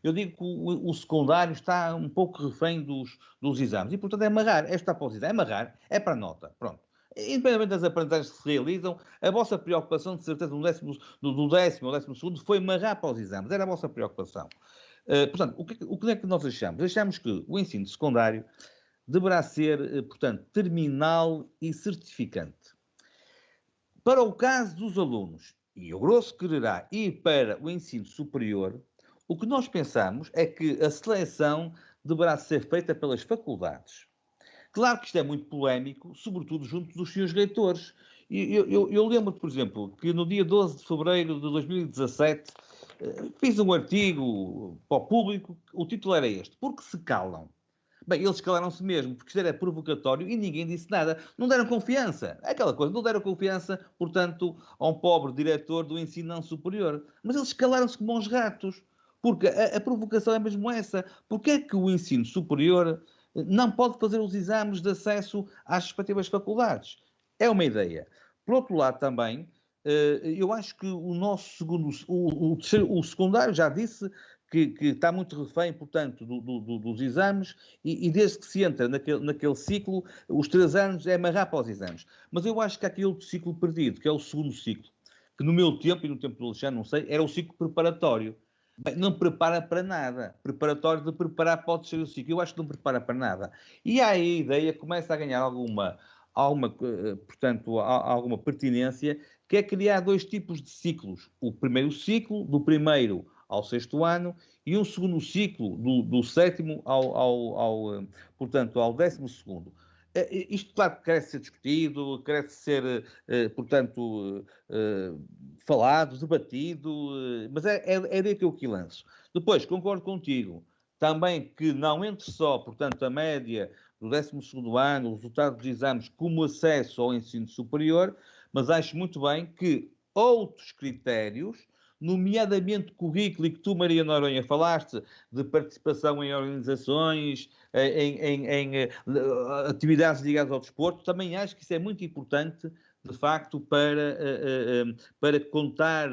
Eu digo que o secundário está um pouco refém dos exames, e, portanto, é amarrar, está para os exames, é amarrar, é para a nota, pronto. Independentemente das aprendizagens que se realizam, a vossa preocupação, de certeza, do décimo ao 12º, foi amarrar para os exames, era a vossa preocupação. Portanto, o que é que nós achamos? Achamos que o ensino secundário deverá ser, portanto, terminal e certificante. Para o caso dos alunos, e o grosso quererá ir para o ensino superior, o que nós pensamos é que a seleção deverá ser feita pelas faculdades. Claro que isto é muito polémico, sobretudo junto dos senhores reitores. Eu lembro, por exemplo, que no dia 12 de fevereiro de 2017 fiz um artigo para o público, o título era este: Porque se calam? Bem, eles calaram-se mesmo, porque isto era provocatório e ninguém disse nada. Não deram confiança. É aquela coisa, não deram confiança, portanto, a um pobre diretor do ensino não superior. Mas eles calaram-se como uns ratos. Porque a provocação é mesmo essa. Porque é que o ensino superior não pode fazer os exames de acesso às respectivas faculdades? É uma ideia. Por outro lado, também, eu acho que o nosso segundo, o secundário, já disse, que está muito refém, portanto, dos exames, e desde que se entra naquele ciclo, os 3 anos é amarrar para os exames. Mas eu acho que há aqui outro ciclo perdido, que é o segundo ciclo, que no meu tempo, e no tempo do Alexandre, não sei, era o ciclo preparatório. Bem, não prepara para nada. Preparatório de preparar pode ser o ciclo. Eu acho que não prepara para nada. E aí a ideia começa a ganhar portanto, alguma pertinência, que é criar 2 tipos de ciclos. O primeiro ciclo, do primeiro ao 6º ano, e um segundo ciclo, do 7º portanto, ao 12º. Isto, claro, que carece de ser discutido, carece de ser, portanto, falado, debatido, mas é a ideia que eu aqui lanço. Depois, concordo contigo, também que não entre só, portanto, a média do 12º ano, o resultado dos exames, como acesso ao ensino superior, mas acho muito bem que outros critérios, nomeadamente currículo, e que tu, Maria Noronha, falaste de participação em organizações, em atividades ligadas ao desporto, também acho que isso é muito importante, de facto, para contar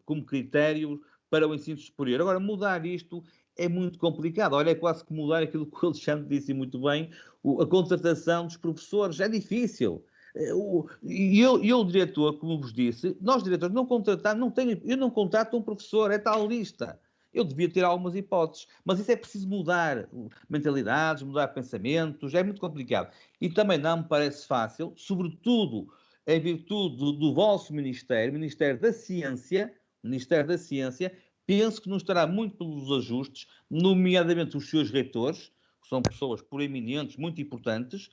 como critério para o ensino superior. Agora, mudar isto é muito complicado. Olha, é quase que mudar aquilo que o Alexandre disse muito bem, a contratação dos professores. É difícil. E o diretor, como vos disse, nós diretores eu não contrato um professor, é tal lista. Eu devia ter algumas hipóteses, mas isso é preciso mudar mentalidades, mudar pensamentos, é muito complicado. E também não me parece fácil, sobretudo em virtude do vosso Ministério da Ciência, penso que não estará muito pelos ajustes, nomeadamente os seus reitores, que são pessoas proeminentes, muito importantes,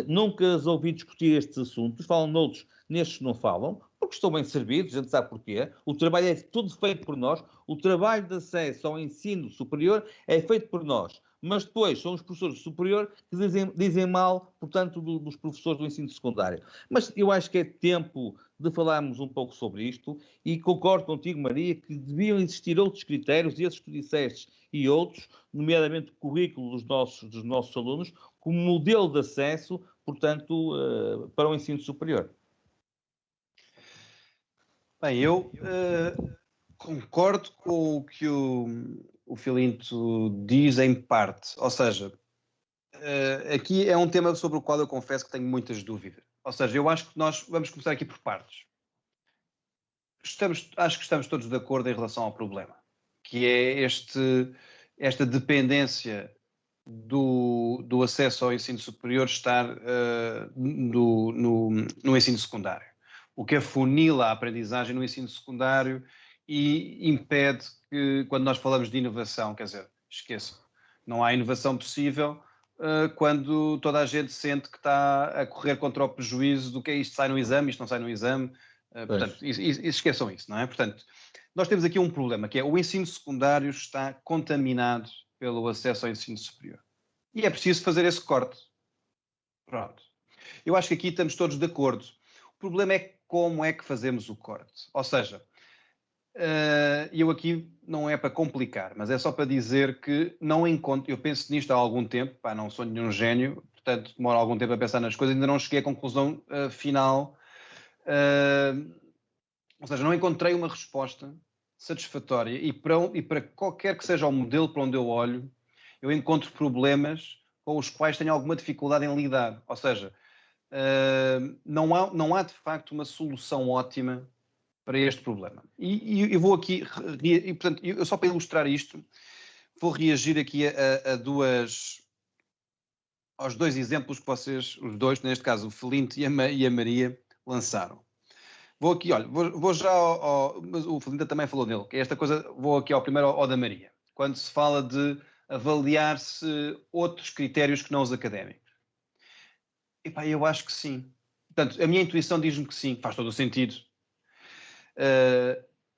nunca as ouvi discutir estes assuntos, falam noutros, nestes não falam, porque estão bem servidos, a gente sabe porquê. O trabalho é todo feito por nós, o trabalho de acesso ao ensino superior é feito por nós, mas depois são os professores superiores que dizem mal, portanto, dos professores do ensino secundário. Mas eu acho que é tempo de falarmos um pouco sobre isto e concordo contigo, Maria, que deviam existir outros critérios, esses que tu disseste e outros, nomeadamente o currículo dos nossos alunos, como modelo de acesso, portanto, para o ensino superior. Bem, eu concordo com o que o Filinto diz em parte, ou seja, aqui é um tema sobre o qual eu confesso que tenho muitas dúvidas. Ou seja, eu acho que nós vamos começar aqui por partes. acho que estamos todos de acordo em relação ao problema, que é esta dependência do acesso ao ensino superior estar no ensino secundário. O que afunila a aprendizagem no ensino secundário e impede que, quando nós falamos de inovação, quer dizer, esqueçam, não há inovação possível quando toda a gente sente que está a correr contra o prejuízo do que é isto sai no exame, isto não sai no exame. Portanto, esqueçam isso, não é? Portanto, nós temos aqui um problema, que é o ensino secundário está contaminado pelo acesso ao ensino superior. E é preciso fazer esse corte. Pronto. Eu acho que aqui estamos todos de acordo. O problema é como é que fazemos o corte. Ou seja, eu aqui não é para complicar, mas é só para dizer que não encontro... Eu penso nisto há algum tempo, não sou nenhum gênio, portanto demoro algum tempo a pensar nas coisas, ainda não cheguei à conclusão final. Ou seja, não encontrei uma resposta satisfatória e para qualquer que seja o modelo para onde eu olho, eu encontro problemas com os quais tenho alguma dificuldade em lidar. Ou seja, não há de facto uma solução ótima para este problema. E eu vou aqui, portanto, eu só para ilustrar isto, vou reagir aqui aos dois exemplos que vocês, os dois, neste caso o Felinto e a Maria, lançaram. Vou aqui, olha, vou já mas o Felinto também falou nele, que é esta coisa, vou aqui ao primeiro ao da Maria, quando se fala de avaliar-se outros critérios que não os académicos. Epá, eu acho que sim. Portanto, a minha intuição diz-me que sim, faz todo o sentido.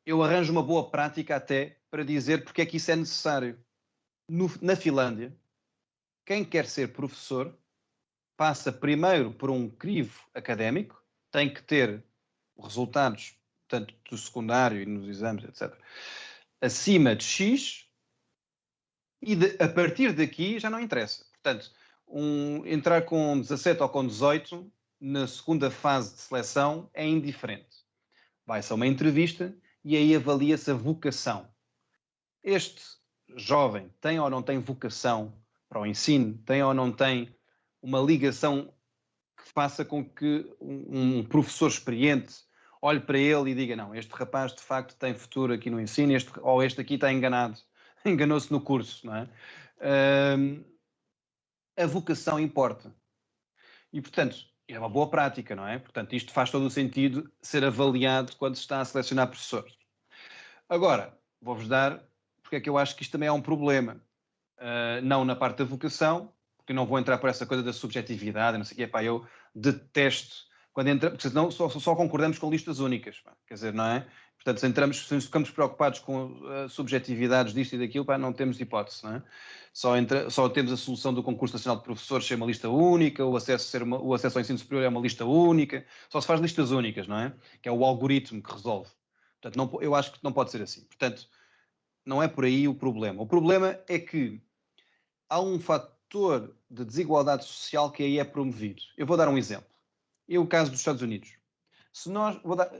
Eu arranjo uma boa prática até para dizer porque é que isso é necessário. Na Finlândia, quem quer ser professor passa primeiro por um crivo académico, tem que ter resultados, tanto do secundário e nos exames, etc., acima de X, e a partir daqui já não interessa. Portanto, entrar com 17 ou com 18 na segunda fase de seleção é indiferente. Vai-se a uma entrevista e aí avalia-se a vocação. Este jovem tem ou não tem vocação para o ensino? Tem ou não tem uma ligação que faça com que um professor experiente olhe para ele e diga, não, este rapaz de facto tem futuro aqui no ensino, ou este aqui está enganado, enganou-se no curso, não é? A vocação importa. E, portanto, é uma boa prática, não é? Portanto, isto faz todo o sentido ser avaliado quando se está a selecionar professores. Agora, vou-vos dar porque é que eu acho que isto também é um problema. Não na parte da vocação, porque não vou entrar por essa coisa da subjetividade, não sei o quê, pá, eu detesto quando entra, porque senão só concordamos com listas únicas, pá, quer dizer, não é? Portanto, se ficamos preocupados com subjetividades disto e daquilo, pá, não temos hipótese, não é? Só temos a solução do concurso nacional de professores ser uma lista única, o acesso ao ensino superior é uma lista única, só se faz listas únicas, não é? Que é o algoritmo que resolve. Portanto, eu acho que não pode ser assim. Portanto, não é por aí o problema. O problema é que há um fator de desigualdade social que aí é promovido. Eu vou dar um exemplo. É o caso dos Estados Unidos. Vou dar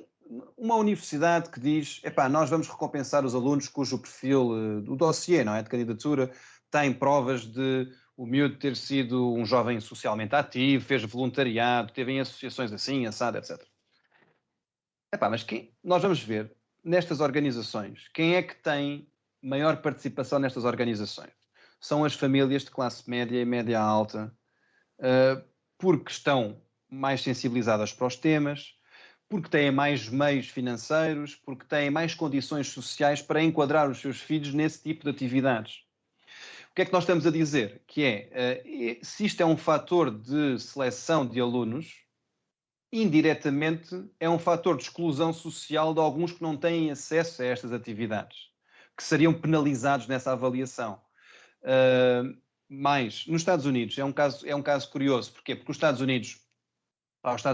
uma universidade que diz, nós vamos recompensar os alunos cujo perfil, do dossiê, não é, de candidatura, tem provas de o miúdo ter sido um jovem socialmente ativo, fez voluntariado, teve em associações assim, assado, etc. Mas nós vamos ver nestas organizações, quem é que tem maior participação nestas organizações? São as famílias de classe média e média alta, porque estão mais sensibilizadas para os temas, porque têm mais meios financeiros, porque têm mais condições sociais para enquadrar os seus filhos nesse tipo de atividades. O que é que nós estamos a dizer? Que se isto é um fator de seleção de alunos, indiretamente é um fator de exclusão social de alguns que não têm acesso a estas atividades, que seriam penalizados nessa avaliação. Mas nos Estados Unidos é um caso curioso. Porquê? Porque os Estados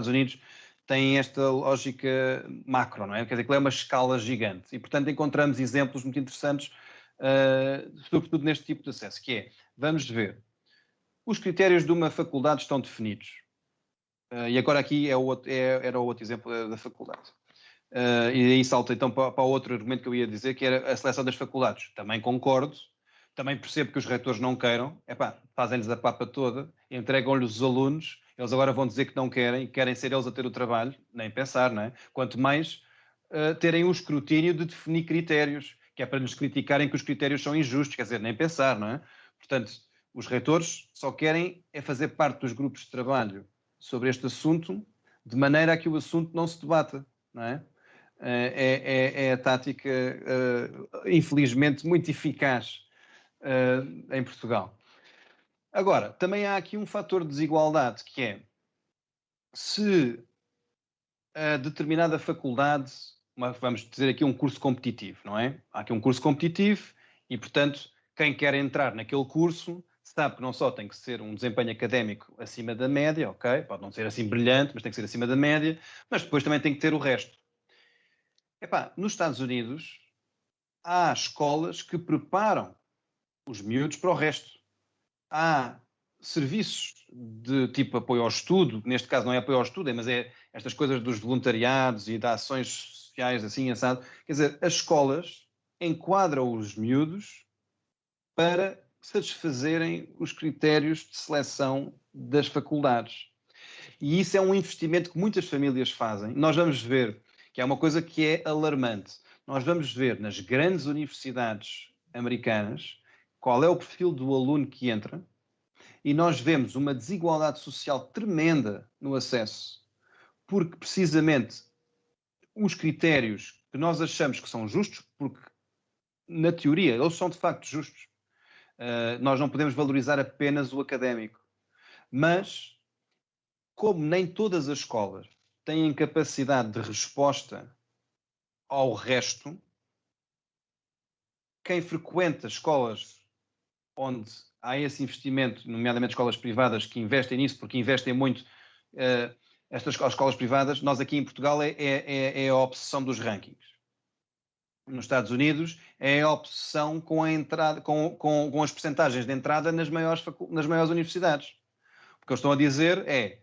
Unidos têm esta lógica macro, não é? Quer dizer, que é uma escala gigante. E, portanto, encontramos exemplos muito interessantes, sobretudo neste tipo de acesso, que é, vamos ver, os critérios de uma faculdade estão definidos. E agora aqui era o outro exemplo da faculdade. E aí salta então para outro argumento que eu ia dizer, que era a seleção das faculdades. Também concordo, também percebo que os retores não queiram, fazem-lhes a papa toda, entregam-lhes os alunos, eles agora vão dizer que não querem ser eles a ter o trabalho, nem pensar, não é? Quanto mais terem o escrutínio de definir critérios, que é para nos criticarem que os critérios são injustos, quer dizer, nem pensar, não é? Portanto, os reitores só querem é fazer parte dos grupos de trabalho sobre este assunto, de maneira a que o assunto não se debata, não é? É a tática, infelizmente, muito eficaz em Portugal. Agora, também há aqui um fator de desigualdade, que é se a determinada faculdade, vamos dizer aqui um curso competitivo, não é? Há aqui um curso competitivo e, portanto, quem quer entrar naquele curso sabe que não só tem que ser um desempenho académico acima da média, ok? Pode não ser assim brilhante, mas tem que ser acima da média, mas depois também tem que ter o resto. Epá, nos Estados Unidos há escolas que preparam os miúdos para o resto. Há serviços de tipo apoio ao estudo, neste caso não é apoio ao estudo, mas é estas coisas dos voluntariados e de ações sociais assim, assado. Quer dizer, as escolas enquadram os miúdos para satisfazerem os critérios de seleção das faculdades. E isso é um investimento que muitas famílias fazem. Nós vamos ver que é uma coisa que é alarmante. Nós vamos ver nas grandes universidades americanas qual é o perfil do aluno que entra e nós vemos uma desigualdade social tremenda no acesso, porque precisamente os critérios que nós achamos que são justos, porque na teoria eles são de facto justos, nós não podemos valorizar apenas o académico, mas como nem todas as escolas têm capacidade de resposta ao resto, quem frequenta escolas onde há esse investimento, nomeadamente escolas privadas que investem nisso, porque investem muito, estas escolas privadas, nós aqui em Portugal é a obsessão dos rankings. Nos Estados Unidos é a obsessão com a entrada, com as percentagens de entrada nas maiores universidades. O que eles estão a dizer é: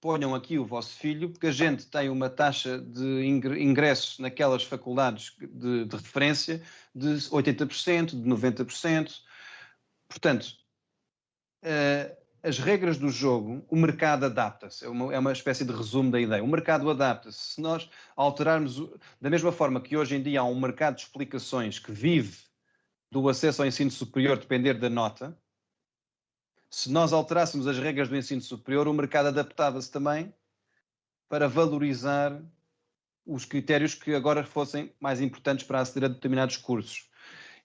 ponham aqui o vosso filho, porque a gente tem uma taxa de ingresso naquelas faculdades de referência de 80%, de 90%. Portanto, as regras do jogo, o mercado adapta-se. É uma espécie de resumo da ideia. O mercado adapta-se. Se nós alterarmos, da mesma forma que hoje em dia há um mercado de explicações que vive do acesso ao ensino superior depender da nota, se nós alterássemos as regras do ensino superior, o mercado adaptava-se também para valorizar os critérios que agora fossem mais importantes para aceder a determinados cursos.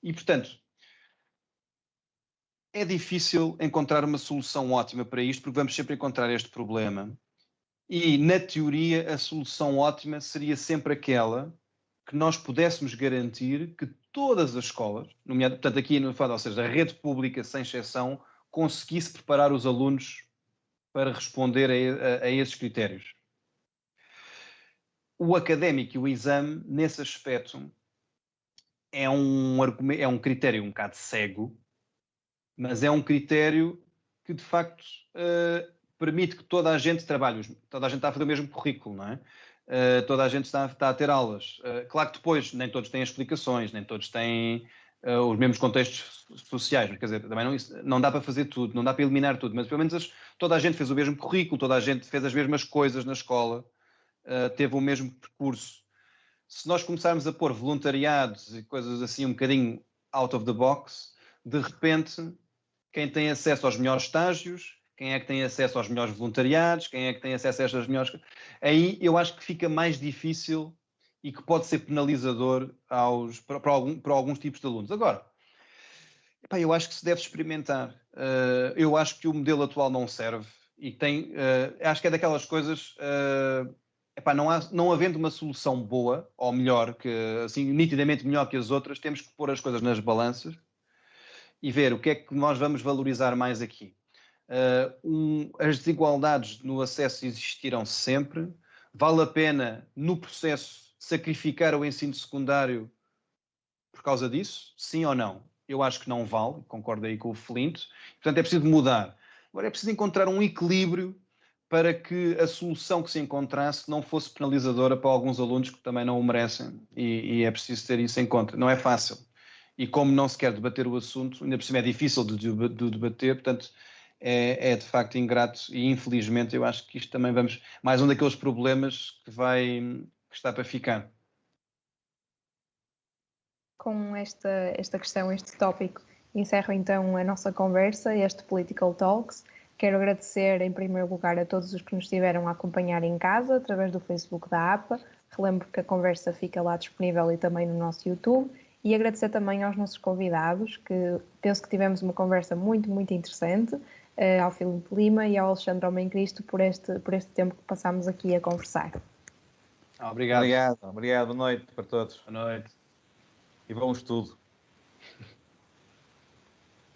E, portanto, é difícil encontrar uma solução ótima para isto, porque vamos sempre encontrar este problema. E, na teoria, a solução ótima seria sempre aquela que nós pudéssemos garantir que todas as escolas, portanto, aqui no FAD, ou seja, a rede pública, sem exceção, conseguisse preparar os alunos para responder a esses critérios. O académico e o exame, nesse aspecto, é um critério um bocado cego, mas é um critério que, de facto, permite que toda a gente trabalhe, toda a gente está a fazer o mesmo currículo, não é? Toda a gente está a ter aulas. Claro que depois nem todos têm explicações, nem todos têm os mesmos contextos sociais, quer dizer, também não dá para fazer tudo, não dá para eliminar tudo, mas pelo menos toda a gente fez o mesmo currículo, toda a gente fez as mesmas coisas na escola, teve o mesmo percurso. Se nós começarmos a pôr voluntariados e coisas assim um bocadinho out of the box, de repente, quem tem acesso aos melhores estágios, quem é que tem acesso aos melhores voluntariados, quem é que tem acesso a estas melhores... Aí eu acho que fica mais difícil e que pode ser penalizador para alguns tipos de alunos. Agora, eu acho que se deve experimentar. Eu acho que o modelo atual não serve e acho que é daquelas coisas... não havendo uma solução boa, ou melhor, assim, nitidamente melhor que as outras, temos que pôr as coisas nas balanças e ver o que é que nós vamos valorizar mais aqui. As desigualdades no acesso existirão sempre. Vale a pena, no processo, sacrificar o ensino secundário por causa disso? Sim ou não? Eu acho que não vale, concordo aí com o Flinto. Portanto, é preciso mudar. Agora é preciso encontrar um equilíbrio para que a solução que se encontrasse não fosse penalizadora para alguns alunos que também não o merecem. E é preciso ter isso em conta. Não é fácil. E como não se quer debater o assunto, ainda por cima é difícil de debater, portanto, é de facto ingrato e infelizmente eu acho que isto também mais um daqueles problemas que está para ficar. com esta questão, este tópico, encerro então a nossa conversa, este Political Talks. Quero agradecer em primeiro lugar a todos os que nos estiveram a acompanhar em casa, através do Facebook da APA. Relembro que a conversa fica lá disponível e também no nosso YouTube. E agradecer também aos nossos convidados, que penso que tivemos uma conversa muito, muito interessante, ao Filipe Lima e ao Alexandre Homem Cristo por este tempo que passámos aqui a conversar. Obrigado. Obrigado. Boa noite para todos. Boa noite. E bom estudo.